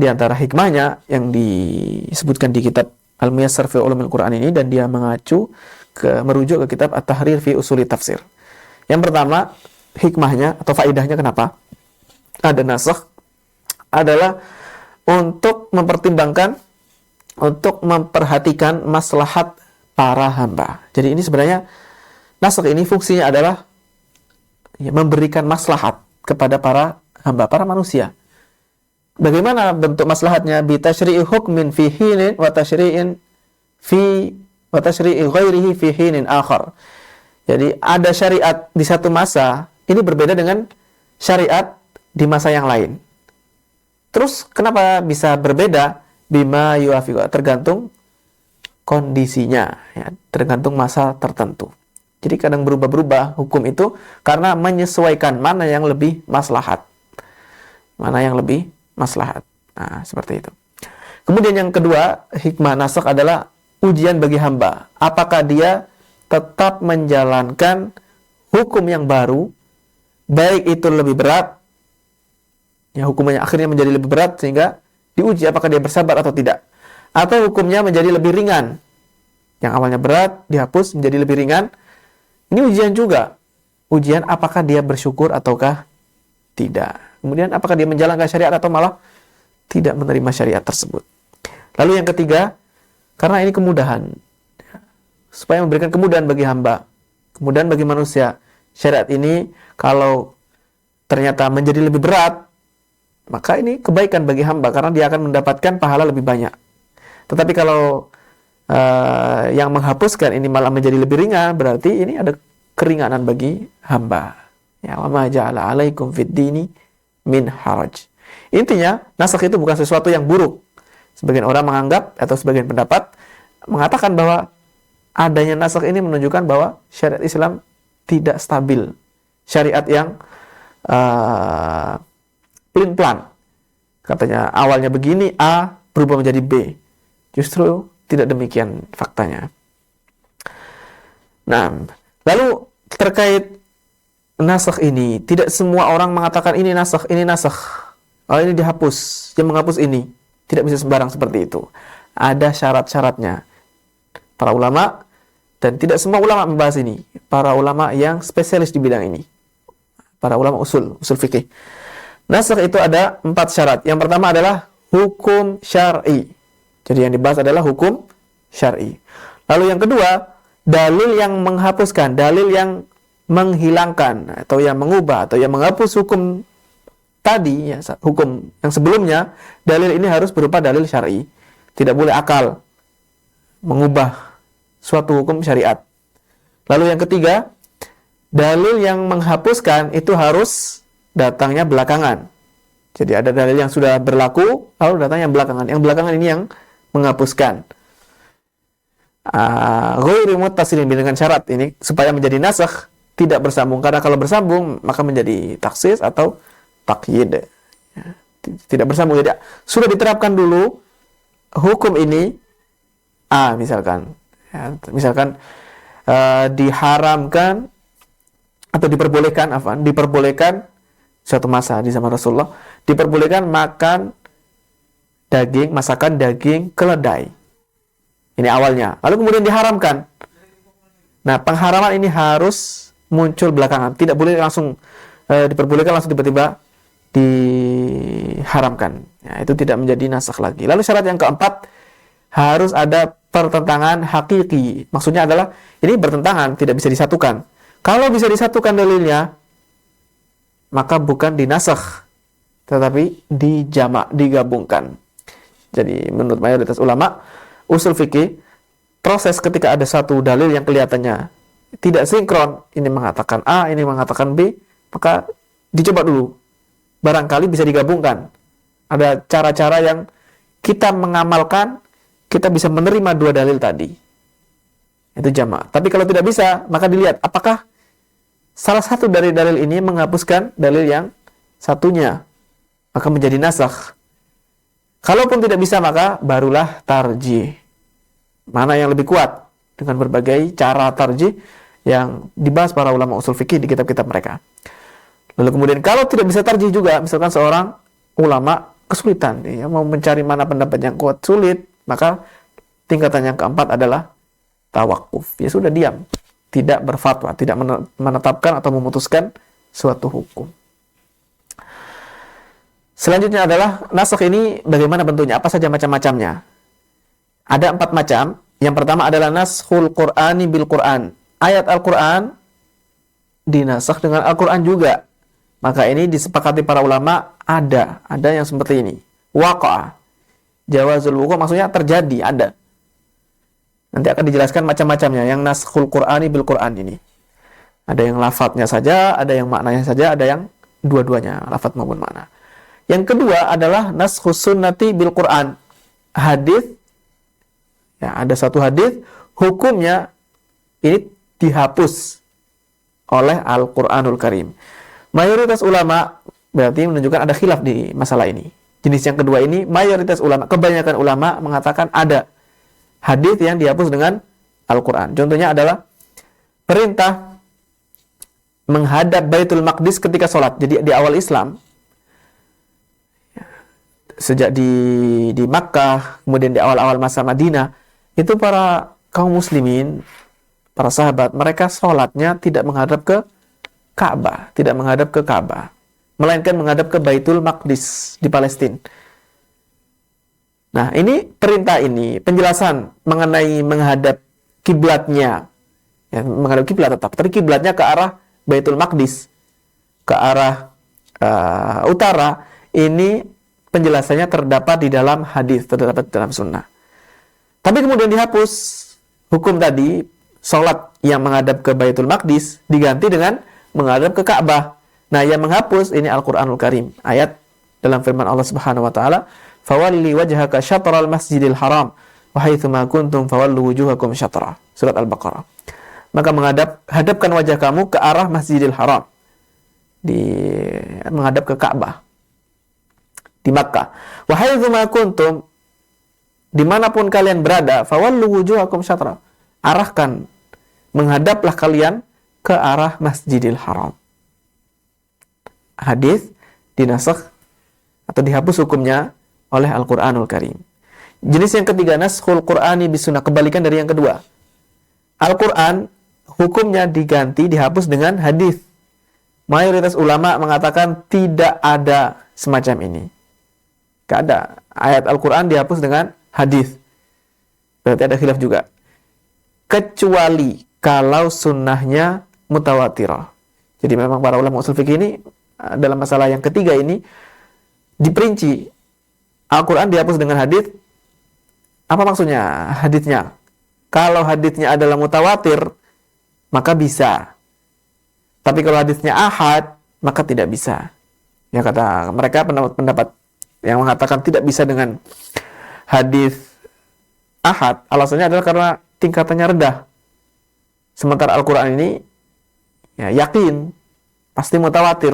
antara hikmahnya yang disebutkan di kitab Al-Muyassar fi Ulumil Quran ini, dan dia merujuk ke kitab At-Tahrir fi Usulit Tafsir. Yang pertama, hikmahnya atau faidahnya kenapa ada nasikh adalah untuk mempertimbangkan, untuk memperhatikan maslahat para hamba. Jadi ini sebenarnya nasikh ini fungsinya adalah memberikan maslahat kepada para hamba, para manusia. Bagaimana bentuk maslahatnya? Bi tasyri'i hukmin fi hinin wa tasyri'i ghairihi fi hinin akhar. Jadi ada syariat di satu masa, ini berbeda dengan syariat di masa yang lain. Terus kenapa bisa berbeda? Bima yuafiqu, tergantung kondisinya, ya, tergantung masa tertentu. Jadi kadang berubah-berubah hukum itu karena menyesuaikan mana yang lebih maslahat. Mana yang lebih maslahat. Nah, seperti itu. Kemudian yang kedua, hikmah nasikh adalah ujian bagi hamba. Apakah dia tetap menjalankan hukum yang baru, baik itu lebih berat, ya hukumnya akhirnya menjadi lebih berat sehingga diuji apakah dia bersabar atau tidak. Atau hukumnya menjadi lebih ringan. Yang awalnya berat, dihapus menjadi lebih ringan. Ini ujian juga. Ujian apakah dia bersyukur ataukah tidak. Kemudian apakah dia menjalankan syariat atau malah tidak menerima syariat tersebut. Lalu yang ketiga, karena ini kemudahan. Supaya memberikan kemudahan bagi hamba, kemudahan bagi manusia. Syariat ini kalau ternyata menjadi lebih berat, maka ini kebaikan bagi hamba karena dia akan mendapatkan pahala lebih banyak. Tetapi kalau yang menghapuskan ini malah menjadi lebih ringan, berarti ini ada keringanan bagi hamba. Ya, wa ma ja'ala 'alaikum fid dini min haraj. Intinya, nasikh itu bukan sesuatu yang buruk. Sebagian orang menganggap atau sebagian pendapat mengatakan bahwa adanya nasikh ini menunjukkan bahwa syariat Islam tidak stabil. Syariat yang pelin-pelan. Katanya awalnya begini, A berubah menjadi B. Justru tidak demikian faktanya. Nah, lalu terkait nasikh ini, tidak semua orang mengatakan ini nasikh, ini nasikh. Oh, ini dihapus, yang menghapus ini. Tidak bisa sembarang seperti itu. Ada syarat-syaratnya. Para ulama, dan tidak semua ulama membahas ini. Para ulama yang spesialis di bidang ini. Para ulama usul fikih. Nasikh itu ada 4 syarat. Yang pertama adalah hukum syar'i. Jadi yang dibahas adalah hukum syar'i. Lalu yang kedua, dalil yang menghapuskan, dalil yang menghilangkan atau yang mengubah atau yang menghapus hukum tadi, ya, hukum yang sebelumnya. Dalil ini harus berupa dalil syar'i. Tidak boleh akal mengubah suatu hukum syariat. Lalu yang ketiga, dalil yang menghapuskan itu harus datangnya belakangan. Jadi ada dalil yang sudah berlaku, lalu datang yang belakangan. Yang belakangan ini yang menghapuskan. Ghairu muttasilin, dengan syarat ini supaya menjadi nasikh tidak bersambung. Karena kalau bersambung maka menjadi taksis atau takyid. Ya, tidak bersambung. Jadi sudah diterapkan dulu hukum ini A misalkan. Ya, misalkan diharamkan atau diperbolehkan suatu masa di zaman Rasulullah, diperbolehkan makan masakan daging keledai. Ini awalnya. Lalu kemudian diharamkan. Nah, pengharaman ini harus muncul belakangan. Tidak boleh langsung diperbolehkan langsung tiba-tiba diharamkan. Ya, itu tidak menjadi nasikh lagi. Lalu syarat yang keempat, harus ada pertentangan hakiki. Maksudnya adalah ini bertentangan, tidak bisa disatukan. Kalau bisa disatukan dalilnya, maka bukan dinasakh, tetapi dijamak, digabungkan. Jadi menurut mayoritas ulama usul fikih, proses ketika ada satu dalil yang kelihatannya tidak sinkron, ini mengatakan A, ini mengatakan B, maka dicoba dulu. Barangkali bisa digabungkan. Ada cara-cara yang kita mengamalkan, kita bisa menerima dua dalil tadi. Itu jamak. Tapi kalau tidak bisa, maka dilihat apakah salah satu dari dalil ini menghapuskan dalil yang satunya, maka menjadi nasakh. Kalaupun tidak bisa, maka barulah tarjih. Mana yang lebih kuat? Dengan berbagai cara tarjih yang dibahas para ulama usul fikih di kitab-kitab mereka. Lalu kemudian kalau tidak bisa tarjih juga, misalkan seorang ulama kesulitan, ya, mau mencari mana pendapat yang kuat, sulit, maka tingkatan yang keempat adalah tawakuf. Ya sudah, diam, tidak berfatwa, tidak menetapkan atau memutuskan suatu hukum. Selanjutnya adalah nasakh ini bagaimana bentuknya, apa saja macam-macamnya. Ada 4 macam. Yang pertama adalah naskhul Qur'ani bil Qur'an. Ayat Al-Quran dinasakh dengan Al-Quran juga. Maka ini disepakati para ulama, ada yang seperti ini. Waqa'ah. Jawazul wuqu' maksudnya terjadi, ada. Nanti akan dijelaskan macam-macamnya yang naskhul Qur'ani bil Qur'an ini. Ada yang lafadznya saja, ada yang maknanya saja, ada yang dua-duanya, lafadz maupun makna. Yang kedua adalah naskhus sunnati bil Qur'an. Hadis, ya, ada satu hadis, hukumnya ini dihapus oleh Al-Quranul Karim. Mayoritas ulama berarti menunjukkan ada khilaf di masalah ini. Jenis yang kedua ini, mayoritas ulama, kebanyakan ulama mengatakan ada hadis yang dihapus dengan Al-Quran. Contohnya adalah perintah menghadap Baitul Maqdis ketika sholat. Jadi di awal Islam, sejak di Makkah, kemudian di awal-awal masa Madinah, itu para kaum muslimin, para sahabat, mereka sholatnya tidak menghadap ke Ka'bah, tidak menghadap ke Ka'bah, melainkan menghadap ke Baitul Maqdis di Palestina. Nah, ini perintah ini, penjelasan mengenai menghadap kiblatnya, ya, menghadap kiblat tetap, tapi kiblatnya ke arah Baitul Maqdis, ke arah utara, ini penjelasannya terdapat di dalam hadis, terdapat di dalam sunnah. Tapi kemudian dihapus hukum tadi, sholat yang menghadap ke Baitul Maqdis diganti dengan menghadap ke Ka'bah. Nah, yang menghapus ini Al-Quranul Karim. Ayat dalam firman Allah Subhanahu wa taala, "Fawalli wajhaka syatral masjidil haram wa haitsu ma kuntum fawallu wujuhakum syatra." Surat Al-Baqarah. Maka hadapkan wajah kamu ke arah Masjidil Haram. Menghadap ke Ka'bah di Makkah. Wa haitsu ma kuntum, dimanapun kalian berada, fawallu wujuhakum syatra. Arahkan, menghadaplah kalian ke arah Masjidil Haram. Hadis dinasakh atau dihapus hukumnya oleh Al-Quranul Karim. Jenis yang ketiga, naskhul Qur'ani bisunnah, kebalikan dari yang kedua. Al-Quran hukumnya diganti, dihapus dengan hadis. Mayoritas ulama mengatakan tidak ada semacam ini. Tidak ada. Ayat Al-Quran dihapus dengan hadis. Berarti ada khilaf juga. Kecuali kalau sunnahnya mutawatirah. Jadi memang para ulama usul fikih ini dalam masalah yang ketiga ini diperinci. Al-Quran dihapus dengan hadis. Apa maksudnya hadisnya? Kalau hadisnya adalah mutawatir, maka bisa. Tapi kalau hadisnya ahad, maka tidak bisa. Ya, kata mereka pendapat yang mengatakan tidak bisa dengan hadis ahad, alasannya adalah karena tingkatannya rendah. Sementara Al-Quran ini ya, yakin pasti mutawatir.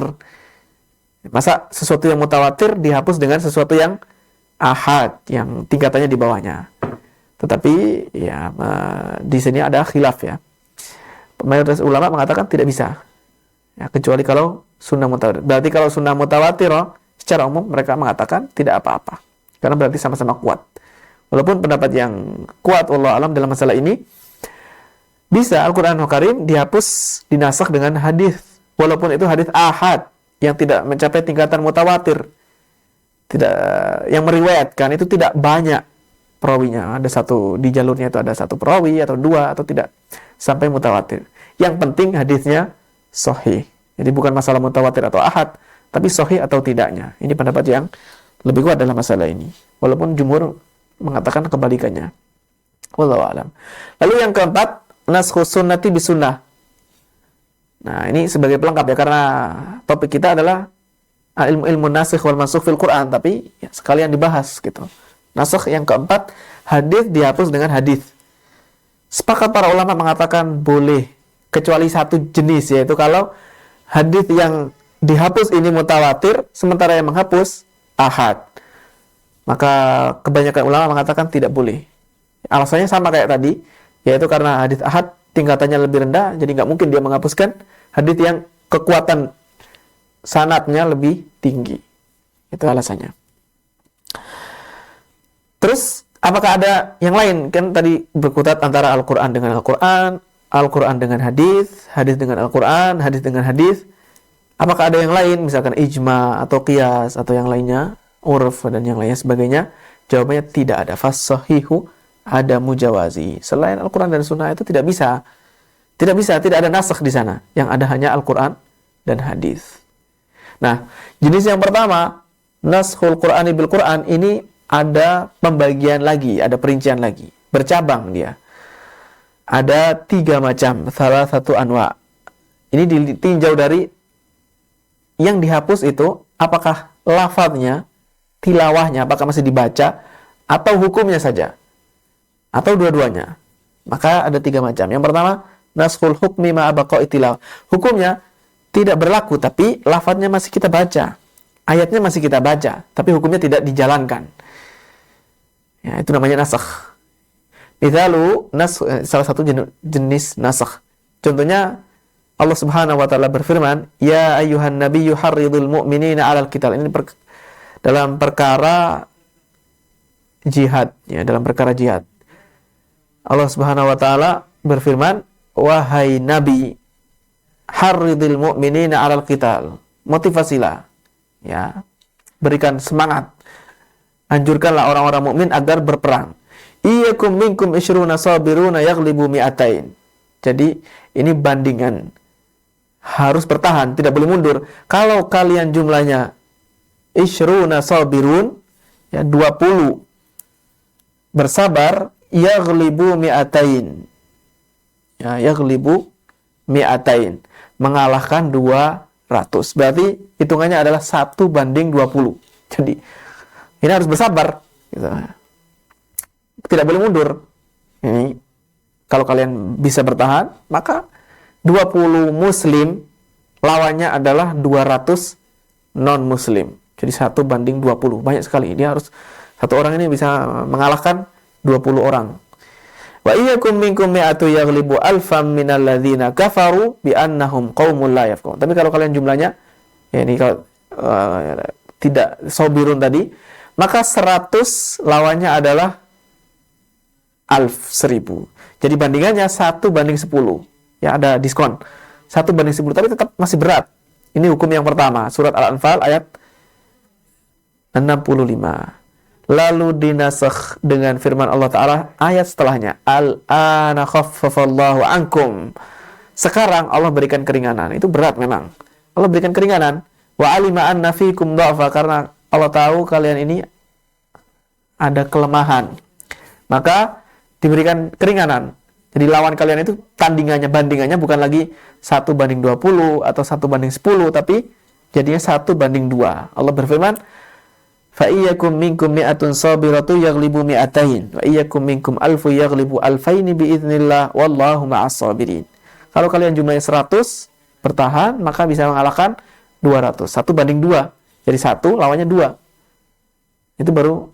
Masa sesuatu yang mutawatir dihapus dengan sesuatu yang ahad, yang tingkatannya di bawahnya. Tetapi ya di sini ada khilaf ya. Mayoritas ulama mengatakan tidak bisa. Ya, kecuali kalau sunnah mutawatir. Berarti kalau sunnah mutawatir, secara umum mereka mengatakan tidak apa-apa. Karena berarti sama-sama kuat. Walaupun pendapat yang kuat wallahu alam dalam masalah ini, bisa Al-Quranul Karim dihapus, dinasakh dengan hadis. Walaupun itu hadis ahad yang tidak mencapai tingkatan mutawatir. Tidak, yang meriwayatkan itu tidak banyak perawinya. Ada satu, di jalurnya itu ada satu perawi atau dua atau tidak sampai mutawatir. Yang penting hadisnya sahih. Jadi bukan masalah mutawatir atau ahad, tapi sahih atau tidaknya. Ini pendapat yang lebih kuat dalam masalah ini. Walaupun jumhur mengatakan kebalikannya. Wallahu a'lam. Lalu yang keempat, naskhus sunnati bisunnah. Nah, ini sebagai pelengkap ya, karena topik kita adalah ilmu nasikh wal mansukh fil Quran, tapi ya, sekalian dibahas gitu. Nasikh yang keempat, hadis dihapus dengan hadis. Sepakat para ulama mengatakan boleh, kecuali satu jenis, yaitu kalau hadis yang dihapus ini mutawatir, sementara yang menghapus ahad. Maka kebanyakan ulama mengatakan tidak boleh. Alasannya sama kayak tadi, yaitu karena hadis ahad tingkatannya lebih rendah, jadi nggak mungkin dia menghapuskan hadis yang kekuatan sanadnya lebih tinggi. Itu alasannya. Terus, apakah ada yang lain? Kan tadi berkutat antara Al-Quran dengan Al-Quran, Al-Quran dengan hadis, hadis dengan Al-Quran, hadis dengan hadis. Apakah ada yang lain? Misalkan ijma atau qiyas atau yang lainnya, urf dan yang lainnya sebagainya. Jawabannya tidak ada. Fas-sahihu ada mujawazi. Selain Al-Quran dan Sunnah itu tidak bisa. Tidak bisa, tidak ada nasakh di sana. Yang ada hanya Al-Quran dan hadis. Nah, jenis yang pertama, naskhul Qur'ani bil Qur'an, ini ada pembagian lagi, ada perincian lagi. Bercabang dia. Ada 3 macam, salah satu anwa. Ini ditinjau dari yang dihapus itu, apakah lafadznya, tilawahnya, apakah masih dibaca, atau hukumnya saja. Atau dua-duanya. Maka ada 3 macam. Yang pertama, naskhul hukmi ma'abaqa'i tilawah. Hukumnya tidak berlaku, tapi lafadznya masih kita baca. Ayatnya masih kita baca, tapi hukumnya tidak dijalankan. Ya, itu namanya nasakh. Mithalu, salah satu jenis nasakh. Contohnya, Allah Subhanahu wa Ta'ala berfirman, Ya ayyuhan nabiyyu harridul mu'minina 'alal qital. Ini dalam perkara jihad, ya, dalam perkara jihad. Allah Subhanahu wa Ta'ala berfirman, wahai nabi, harridil mu'minina 'alal qital. Motivasilah, ya. Berikan semangat. Anjurkanlah orang-orang mukmin agar berperang. Iyyakum minkum isyruna sabiruna yaghlibu mi'atain. Jadi ini bandingan. Harus bertahan, tidak boleh mundur. Kalau kalian jumlahnya isyruna sabirun, ya 20 bersabar, yaghlibu mi'atain. Ya, yaghlibu mi'atain. Mengalahkan 200. Berarti hitungannya adalah 1:20. Jadi ini harus bersabar. Gitu. Tidak boleh mundur. Ini kalau kalian bisa bertahan, maka 20 muslim lawannya adalah 200 non-muslim. Jadi 1:20. Banyak sekali. Dia harus, satu orang ini bisa mengalahkan 20 orang. Wa iyyakum minkum mi'atu yaghlibu alfam minal ladzina kafaru bi annahum qaumul la yafqahun. Tapi kalau kalian jumlahnya, ya ini kalau tidak sobirun tadi, maka 100 lawannya adalah 1000. Jadi bandingannya 1:10. Ya, ada diskon. 1:10, tapi tetap masih berat. Ini hukum yang pertama. Surat Al-Anfal ayat 65. Lalu dinasakh dengan firman Allah Ta'ala ayat setelahnya. Al-ana khaffafallahu ankum. Sekarang Allah berikan keringanan. Itu berat memang. Allah berikan keringanan. Wa alima anna fikum dha'fa. Karena Allah tahu kalian ini ada kelemahan. Maka diberikan keringanan. Jadi lawan kalian itu bandingannya bukan lagi 1:20 atau 1:10, tapi jadinya 1:2. Allah berfirman, fa iyyakum minkum mi'atun sabiratu yaghlibu mi'atain wa iyyakum minkum alfu yaghlibu alfaini biiznillah wallahu ma'as sabirin. Kalau kalian jumlahnya 100 bertahan, maka bisa mengalahkan 200. 1:2. Jadi 1 lawannya 2. Itu baru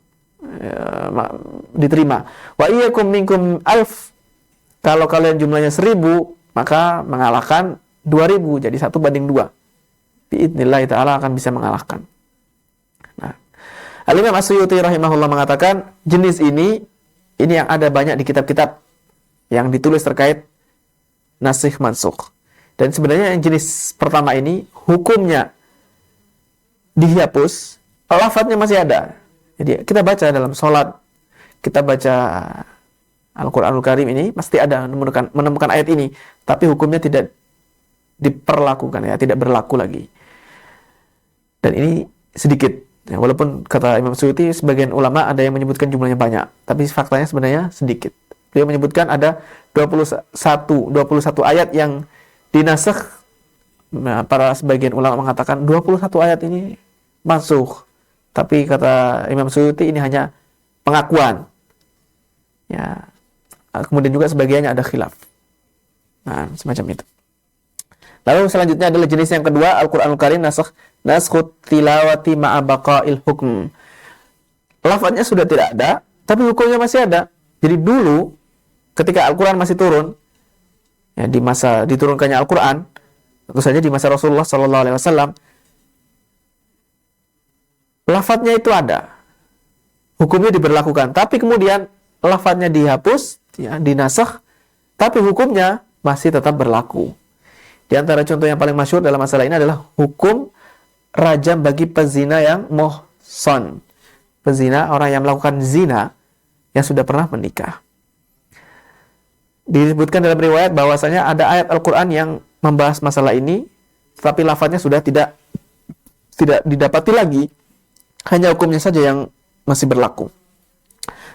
diterima. Wa iyyakum minkum alf. Kalau kalian jumlahnya 1000, maka mengalahkan 2000. Jadi 1:2. Biidznillah ta'ala akan bisa mengalahkan. Nah, Al-Imam As-Suyuti rahimahullah mengatakan, jenis ini yang ada banyak di kitab-kitab yang ditulis terkait nasikh mansukh. Dan sebenarnya yang jenis pertama ini, hukumnya dihapus, lafadznya masih ada. Jadi kita baca dalam sholat, kita baca Al-Quranul Karim ini, pasti ada menemukan ayat ini. Tapi hukumnya tidak diperlakukan, ya, tidak berlaku lagi. Dan ini sedikit, ya, walaupun kata Imam Suyuti sebagian ulama ada yang menyebutkan jumlahnya banyak, tapi faktanya sebenarnya sedikit. Beliau menyebutkan ada 21 ayat yang dinasakh. Nah, para sebagian ulama mengatakan 21 ayat ini mansukh. Tapi kata Imam Suyuti ini hanya pengakuan. Ya. Kemudian juga sebagiannya ada khilaf. Nah, semacam itu. Lalu selanjutnya adalah jenis yang kedua, Al-Qur'anul Karim naskhut tilawati ma'a baqa'il hukm. Lafadznya sudah tidak ada, tapi hukumnya masih ada. Jadi dulu ketika Al-Qur'an masih turun, ya, di masa diturunkannya Al-Qur'an, tentu saja di masa Rasulullah sallallahu alaihi wasallam, lafadznya itu ada. Hukumnya diberlakukan, tapi kemudian lafadznya dihapus, ya, dinasakh, tapi hukumnya masih tetap berlaku. Di antara contoh yang paling masyhur dalam masalah ini adalah hukum rajam bagi pezina yang muhsan. Pezina, orang yang melakukan zina yang sudah pernah menikah. Disebutkan dalam riwayat bahwasanya ada ayat Al-Qur'an yang membahas masalah ini, tetapi lafadznya sudah tidak didapati lagi, hanya hukumnya saja yang masih berlaku.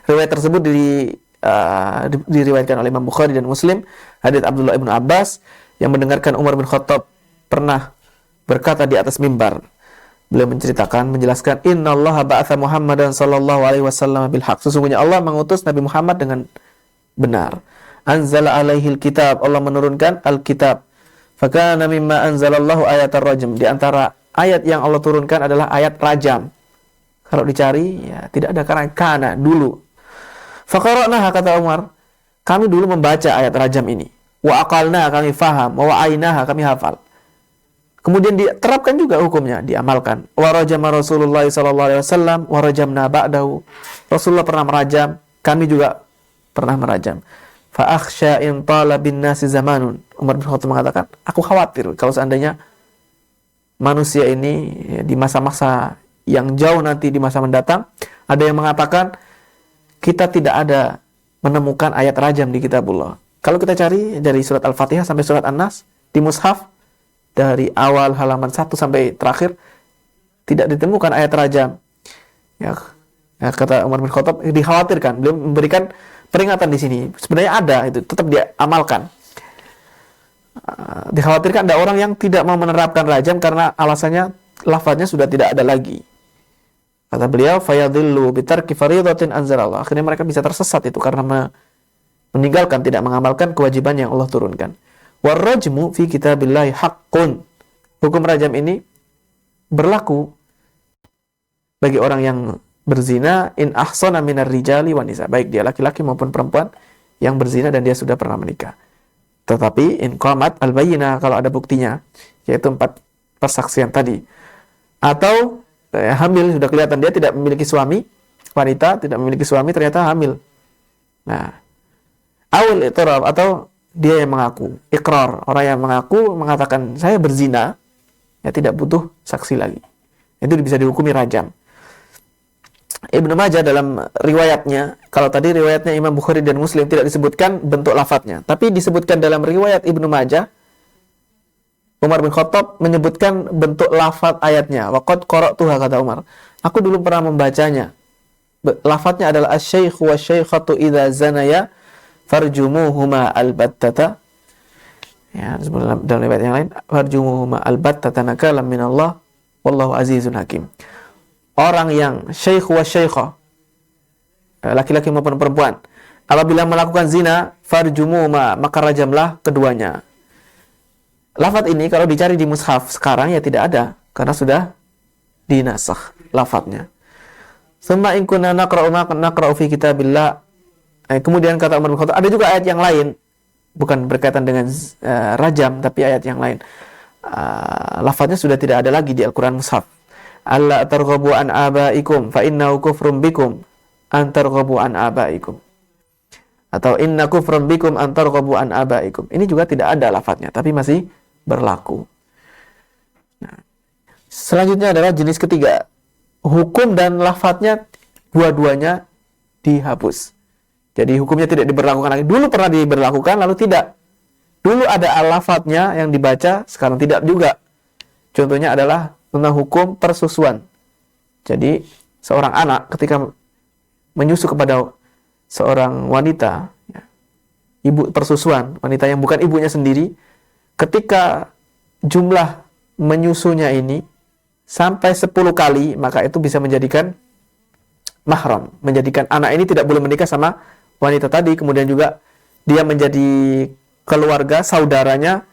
Riwayat tersebut diriwayatkan oleh Imam Bukhari dan Muslim, hadits Abdullah ibn Abbas yang mendengarkan Umar bin Khattab pernah berkata di atas mimbar. Beliau menjelaskan, innallaha ba'atha Muhammadan sallallahu alaihi wasallam bil haq. Sesungguhnya Allah mengutus Nabi Muhammad dengan benar. Anzala alaihil kitab, Allah menurunkan Alkitab. Fakana mimma anzalallahu ayatar rajam. Di antara ayat yang Allah turunkan adalah ayat rajam. Kalau dicari, ya tidak ada, karena kana dulu. Faqara'naha, kata Umar, kami dulu membaca ayat rajam ini. Wa aqalna, kami faham. Wa wa'ainaha, kami hafal. Kemudian diterapkan juga hukumnya, diamalkan. Wa rajama Rasulullah sallallahu alaihi wasallam wa rajamna ba'dahu. Rasulullah pernah merajam, kami juga pernah merajam. Fa akhsha in tala bin nasi zamanun. Umar bin Khattab mengatakan, aku khawatir kalau seandainya manusia ini, ya, di masa-masa yang jauh nanti, di masa mendatang, ada yang mengatakan kita tidak ada menemukan ayat rajam di kitabullah. Kalau kita cari dari surat Al-Fatihah sampai surat An-Nas di mushaf, dari awal halaman 1 sampai terakhir tidak ditemukan ayat rajam. Ya, kata Umar bin Khattab, dikhawatirkan. Beliau memberikan peringatan di sini. Sebenarnya ada, itu tetap dia amalkan. Dikhawatirkan ada orang yang tidak mau menerapkan rajam karena alasannya lafaznya sudah tidak ada lagi. Kata beliau, fayadillu bitarki faridatin anzalallah. Akhirnya mereka bisa tersesat itu karena meninggalkan, tidak mengamalkan kewajiban yang Allah turunkan. Warrajmu fi kitabillahi haqqun. Hukum rajam ini berlaku bagi orang yang berzina in ahsana minar rijali wan nisa, baik dia laki-laki maupun perempuan yang berzina dan dia sudah pernah menikah. Tetapi in qamat al-bayyinah, kalau ada buktinya, yaitu 4 persaksian tadi. Atau hamil, sudah kelihatan dia tidak memiliki suami, wanita tidak memiliki suami ternyata hamil. Nah, awal iqrar, atau dia yang mengaku, ikrar, orang yang mengaku mengatakan saya berzina, ya tidak butuh saksi lagi. Itu bisa dihukumi rajam. Ibnu Majah dalam riwayatnya, kalau tadi riwayatnya Imam Bukhari dan Muslim tidak disebutkan bentuk lafadznya, tapi disebutkan dalam riwayat Ibnu Majah, Umar bin Khattab menyebutkan bentuk lafadz ayatnya. Waqad qara'tuha, kata Umar, aku dulu pernah membacanya. Lafadznya adalah asy-syaikhu wasy-syaikhatu idza zanaya farjumuhuma albattata. Ya, dalam riwayat yang lain, farjumuhuma albattata nakalam minallah wallahu azizun hakim. Orang yang syekh wa syaikhah, laki-laki maupun perempuan, apabila melakukan zina, farjumuhuma, maka rajamlah keduanya. Lafaz ini kalau dicari di mushaf sekarang ya tidak ada, karena sudah dinasakh lafaznya. Summa in kunna naqra'u fi kitabillah. Kemudian kata Umar bin Khattab, ada juga ayat yang lain, bukan berkaitan dengan rajam, tapi ayat yang lain. Lafaznya sudah tidak ada lagi di Al-Quran mushaf. Alla targhabu an abaikum fa innahu kufrum bikum an targhabu an abaikum. Atau inna kufrum bikum an targhabu an abaikum. Ini juga tidak ada lafaznya, tapi masih berlaku. Nah, selanjutnya adalah jenis ketiga. Hukum dan lafaznya dua-duanya dihapus. Jadi hukumnya tidak diberlakukan lagi. Dulu pernah diberlakukan, lalu tidak. Dulu ada lafadznya yang dibaca, sekarang tidak juga. Contohnya adalah tentang hukum persusuan. Jadi seorang anak ketika menyusu kepada seorang wanita, ya, ibu persusuan, wanita yang bukan ibunya sendiri, ketika jumlah menyusunya ini sampai 10 kali, maka itu bisa menjadikan mahram, menjadikan anak ini tidak boleh menikah sama wanita tadi. Kemudian juga dia menjadi keluarga saudaranya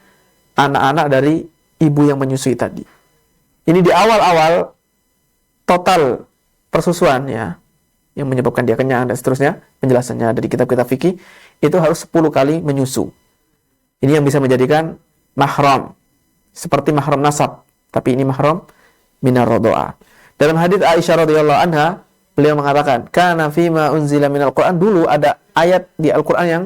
anak-anak dari ibu yang menyusui tadi. Ini di awal-awal total persusuan, ya, yang menyebabkan dia kenyang dan seterusnya. Penjelasannya dari kitab-kitab fikih, itu harus 10 kali menyusu. Ini yang bisa menjadikan mahram, seperti mahram nasab, tapi ini mahram minar rodoa. Dalam hadits Aisyah radhiyallahu anha, beliau mengatakan, kana fima unzila minal Qur'an, dulu ada ayat di Al-Qur'an yang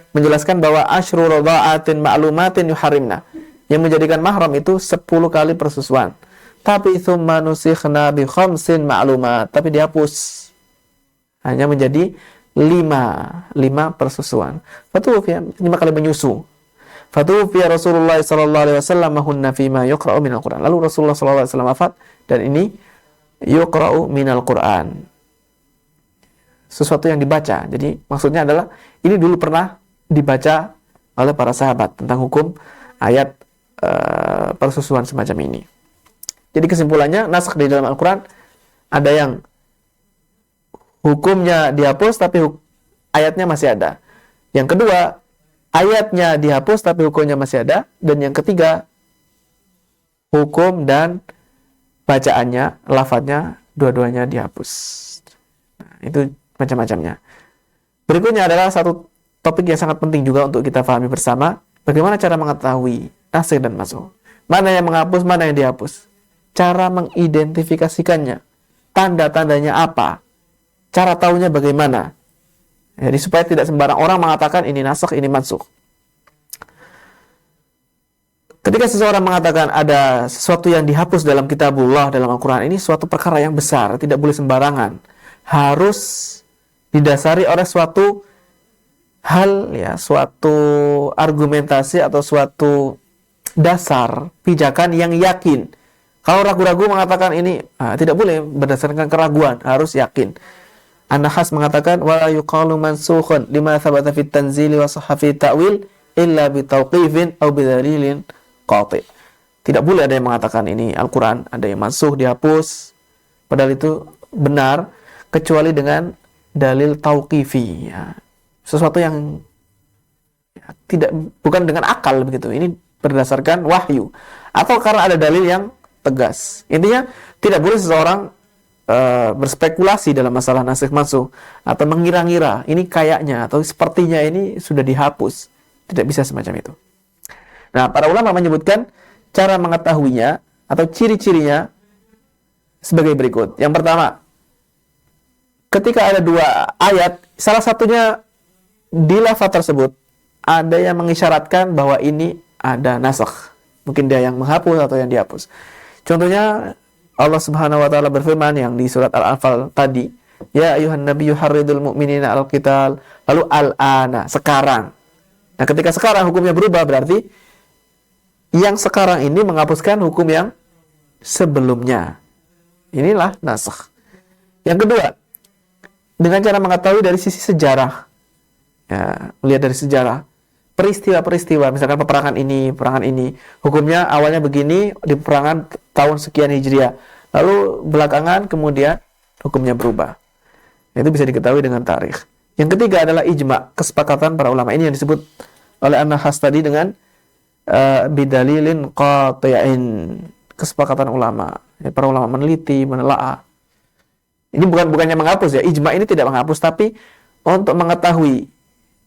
menjelaskan bahwa asyru radha'atin ma'lumatin yuharimna, yang menjadikan mahram itu 10 kali persusuan. Tapi tsumma nusikhna bi khamsin ma'lumat, tapi dihapus, hanya menjadi 5 persusuan. Fatufiya, 5 kali menyusu. Fatufiya Rasulullah sallallahu alaihi wasallam mahunna fima yuqra'u minal Qur'an. Lalu Rasulullah sallallahu alaihi wasallam wafat, dan ini yuqra'u minal Qur'an, sesuatu yang dibaca. Jadi maksudnya adalah ini dulu pernah dibaca oleh para sahabat tentang hukum ayat persusuan semacam ini. Jadi kesimpulannya, nasakh di dalam Al-Quran ada yang hukumnya dihapus tapi ayatnya masih ada. Yang kedua, ayatnya dihapus tapi hukumnya masih ada. Dan yang ketiga, hukum dan bacaannya, lafadznya, dua-duanya dihapus. Nah, itu macam-macamnya. Berikutnya adalah satu topik yang sangat penting juga untuk kita pahami bersama. Bagaimana cara mengetahui nasikh dan mansukh? Mana yang menghapus, mana yang dihapus? Cara mengidentifikasikannya. Tanda-tandanya apa? Cara tahunya bagaimana? Jadi supaya tidak sembarang orang mengatakan ini nasikh, ini mansukh. Ketika seseorang mengatakan ada sesuatu yang dihapus dalam kitabullah, dalam Al-Quran, ini suatu perkara yang besar, tidak boleh sembarangan. Harus didasari oleh suatu hal, ya, suatu argumentasi atau suatu dasar pijakan yang yakin. Kalau ragu-ragu mengatakan ini, tidak boleh berdasarkan keraguan, harus yakin. An-Nahas mengatakan wala yuqalu mansukhun lima thabata fit tanzili wa sahha fi ta'wil illa bi tawqifin aw bi dalilin qati'. Tidak boleh ada yang mengatakan ini Al-Qur'an, ada yang mansukh, dihapus, padahal itu benar, kecuali dengan dalil tauqifi, ya. Sesuatu yang tidak, bukan dengan akal begitu. Ini berdasarkan wahyu atau karena ada dalil yang tegas. Intinya tidak boleh seseorang berspekulasi dalam masalah nasikh mansukh atau mengira-ngira ini kayaknya atau sepertinya ini sudah dihapus. Tidak bisa semacam itu. Nah, para ulama menyebutkan cara mengetahuinya atau ciri-cirinya sebagai berikut. Yang pertama, ketika ada 2 ayat, salah satunya di lafaz tersebut ada yang mengisyaratkan bahwa ini ada nasikh. Mungkin dia yang menghapus atau yang dihapus. Contohnya Allah Subhanahu wa taala berfirman yang di surat Al-Anfal tadi, ya ayuhan nabiyyu harridul mu'minina al-qital, lalu al-ana, sekarang. Nah, ketika sekarang hukumnya berubah, berarti yang sekarang ini menghapuskan hukum yang sebelumnya. Inilah nasikh. Yang kedua, dengan cara mengetahui dari sisi sejarah. Ya, melihat dari sejarah peristiwa-peristiwa, misalkan peperangan ini, hukumnya awalnya begini di peperangan tahun sekian Hijriah, lalu belakangan kemudian hukumnya berubah. Itu bisa diketahui dengan tarikh. Yang ketiga adalah ijma', kesepakatan para ulama. Ini yang disebut oleh An-Nahas tadi dengan bidalilin qati'in, kesepakatan ulama. Ya, para ulama meneliti, menelaah. Ini bukannya menghapus, ya. Ijma' ini tidak menghapus, tapi untuk mengetahui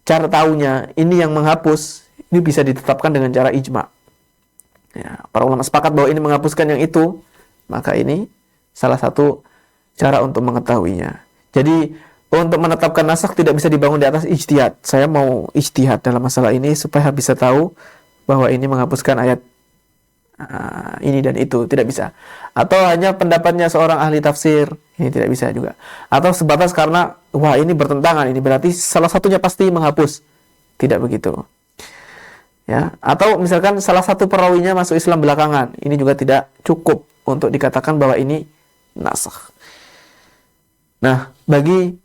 cara tahunya ini yang menghapus, ini bisa ditetapkan dengan cara ijma'. Ya, para ulama sepakat bahwa ini menghapuskan yang itu, maka ini salah satu cara untuk mengetahuinya. Jadi untuk menetapkan nasikh tidak bisa dibangun di atas ijtihad. Saya mau ijtihad dalam masalah ini supaya bisa tahu bahwa ini menghapuskan ayat ini dan itu, tidak bisa. Atau hanya pendapatnya seorang ahli tafsir, ini tidak bisa juga. Atau sebatas karena wah ini bertentangan, ini berarti salah satunya pasti menghapus. Tidak begitu. Ya, atau misalkan salah satu perawinya masuk Islam belakangan, ini juga tidak cukup untuk dikatakan bahwa ini nasakh. Nah, bagi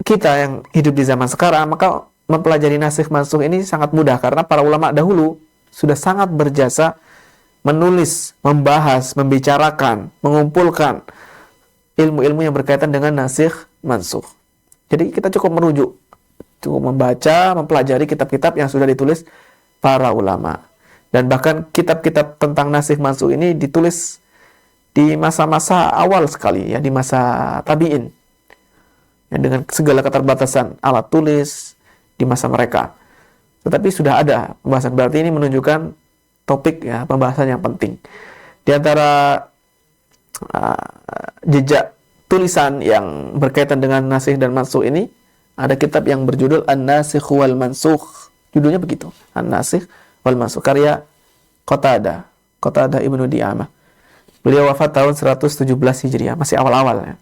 kita yang hidup di zaman sekarang, maka mempelajari nasikh mansukh ini sangat mudah karena para ulama dahulu sudah sangat berjasa menulis, membahas, membicarakan, mengumpulkan ilmu-ilmu yang berkaitan dengan nasikh mansukh. Jadi kita cukup merujuk, cukup membaca, mempelajari kitab-kitab yang sudah ditulis para ulama. Dan bahkan kitab-kitab tentang nasikh mansukh ini ditulis di masa-masa awal sekali, ya, di masa tabi'in, ya, dengan segala keterbatasan alat tulis di masa mereka. Tetapi sudah ada pembahasan, berarti ini menunjukkan topik, ya, pembahasan yang penting. Di antara jejak tulisan yang berkaitan dengan nasikh dan mansukh ini, ada kitab yang berjudul An-Nasikh wal Mansukh. Judulnya begitu, An-Nasikh wal Mansukh, karya Qatadah Ibnu Di'amah. Beliau wafat tahun 117 Hijriah, masih awal-awal, ya.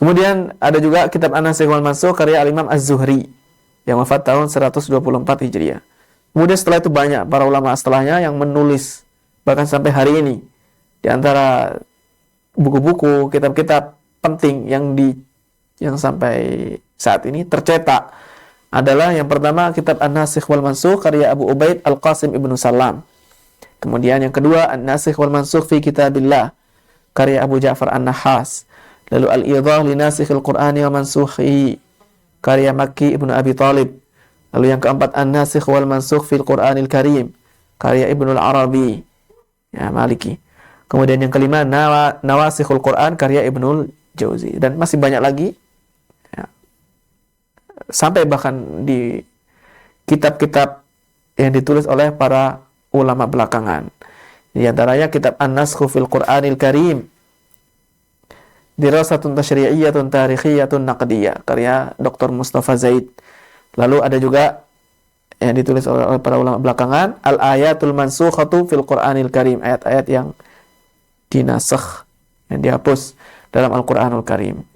Kemudian ada juga kitab An-Nasikh wal Mansukh karya Al-Imam Az-Zuhri yang wafat tahun 124 Hijriah. Kemudian setelah itu banyak para ulama setelahnya yang menulis, bahkan sampai hari ini. Di antara buku-buku, kitab-kitab penting yang sampai saat ini tercetak adalah yang pertama kitab An-Nasikh wal Mansukh karya Abu Ubaid Al-Qasim Ibnu Salam. Kemudian yang kedua An-Nasikh wal Mansukh fi Kitabillah karya Abu Ja'far An-Nahas. Lalu Al-Idah li Nasikhil Qur'ani wa Mansukhi karya Makki Ibnu Abi Talib. Lalu yang keempat An-Nasikh wal Mansukh fil Qur'anil Karim karya Ibnu Al-Arabi, ya, Maliki. Kemudian yang kelima Nawasikhul Qur'an karya Ibnul Jauzi, dan masih banyak lagi, ya. Sampai bahkan di kitab-kitab yang ditulis oleh para ulama belakangan. Di antaranya kitab An-Naskhu fil Qur'anil Karim, Dirasatun Tasyri'iyyatun Tarikhiyatun Naqdiyah karya Dr. Mustafa Zaid. Lalu ada juga yang ditulis oleh para ulama belakangan, Al-Ayatul Mansukhatu fil Qur'anil Karim, ayat-ayat yang dinasakh, yang dihapus dalam Al-Qur'anul Karim.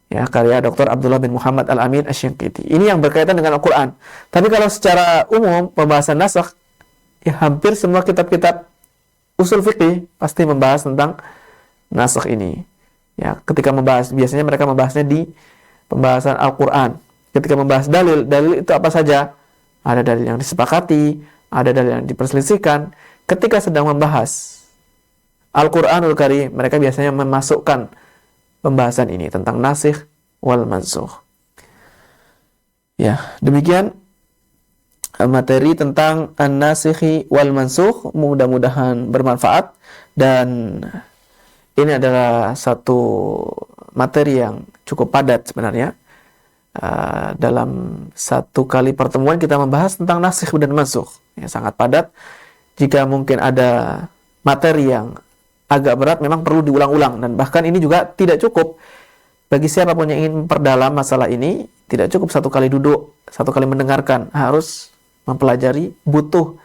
Ya, karya Dr. Abdullah bin Muhammad Al-Amin Asy-Syanqiti. Ini yang berkaitan dengan Al-Qur'an. Tapi kalau secara umum pembahasan nasakh, ya hampir semua kitab-kitab usul fikih pasti membahas tentang nasakh ini. Ya, ketika membahas, biasanya mereka membahasnya di pembahasan Al-Qur'an. Ketika membahas dalil itu apa saja? Ada dalil yang disepakati, ada dalil yang diperselisihkan. Ketika sedang membahas Al-Qur'anul Karim, mereka biasanya memasukkan pembahasan ini tentang nasikh wal mansukh. Ya, demikian materi tentang an-nasikhi wal mansukh. Mudah-mudahan bermanfaat, dan ini adalah satu materi yang cukup padat sebenarnya. Dalam satu kali pertemuan kita membahas tentang nasikh dan mansukh, ya, sangat padat. Jika mungkin ada materi yang agak berat, memang perlu diulang-ulang, dan bahkan ini juga tidak cukup bagi siapapun yang ingin memperdalam masalah ini. Tidak cukup satu kali duduk, satu kali mendengarkan, harus mempelajari, butuh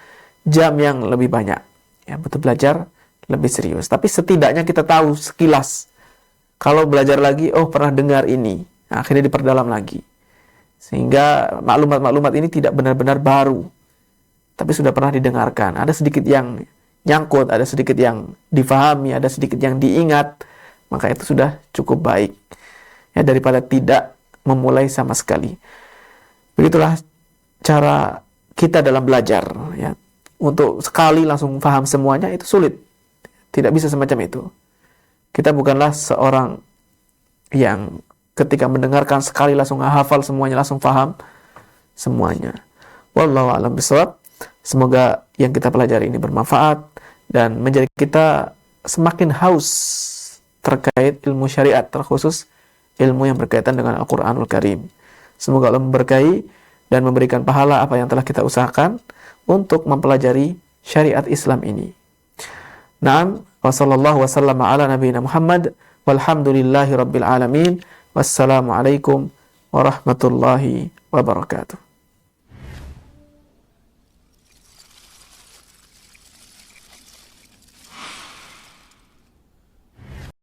jam yang lebih banyak, ya, butuh belajar lebih serius. Tapi setidaknya kita tahu sekilas. Kalau belajar lagi, oh pernah dengar ini, akhirnya diperdalam lagi, sehingga maklumat-maklumat ini tidak benar-benar baru, tapi sudah pernah didengarkan. Ada sedikit yang nyangkut, ada sedikit yang difahami, ada sedikit yang diingat, maka itu sudah cukup baik, ya, daripada tidak memulai sama sekali. Begitulah cara kita dalam belajar, ya. Untuk sekali langsung paham semuanya itu sulit, tidak bisa semacam itu. Kita bukanlah seorang yang ketika mendengarkan sekali langsung hafal semuanya, langsung paham semuanya. Wallahu a'lam bishawab. Semoga yang kita pelajari ini bermanfaat dan menjadi kita semakin haus terkait ilmu syariat, terkhusus ilmu yang berkaitan dengan Al-Qur'anul Karim. Semoga Allah memberkahi dan memberikan pahala apa yang telah kita usahakan untuk mempelajari syariat Islam ini. Naam, wa sallallahu wa sallama ala nabiyina Muhammad walhamdulillahi rabbil alamin. Wassalamualaikum warahmatullahi wabarakatuh.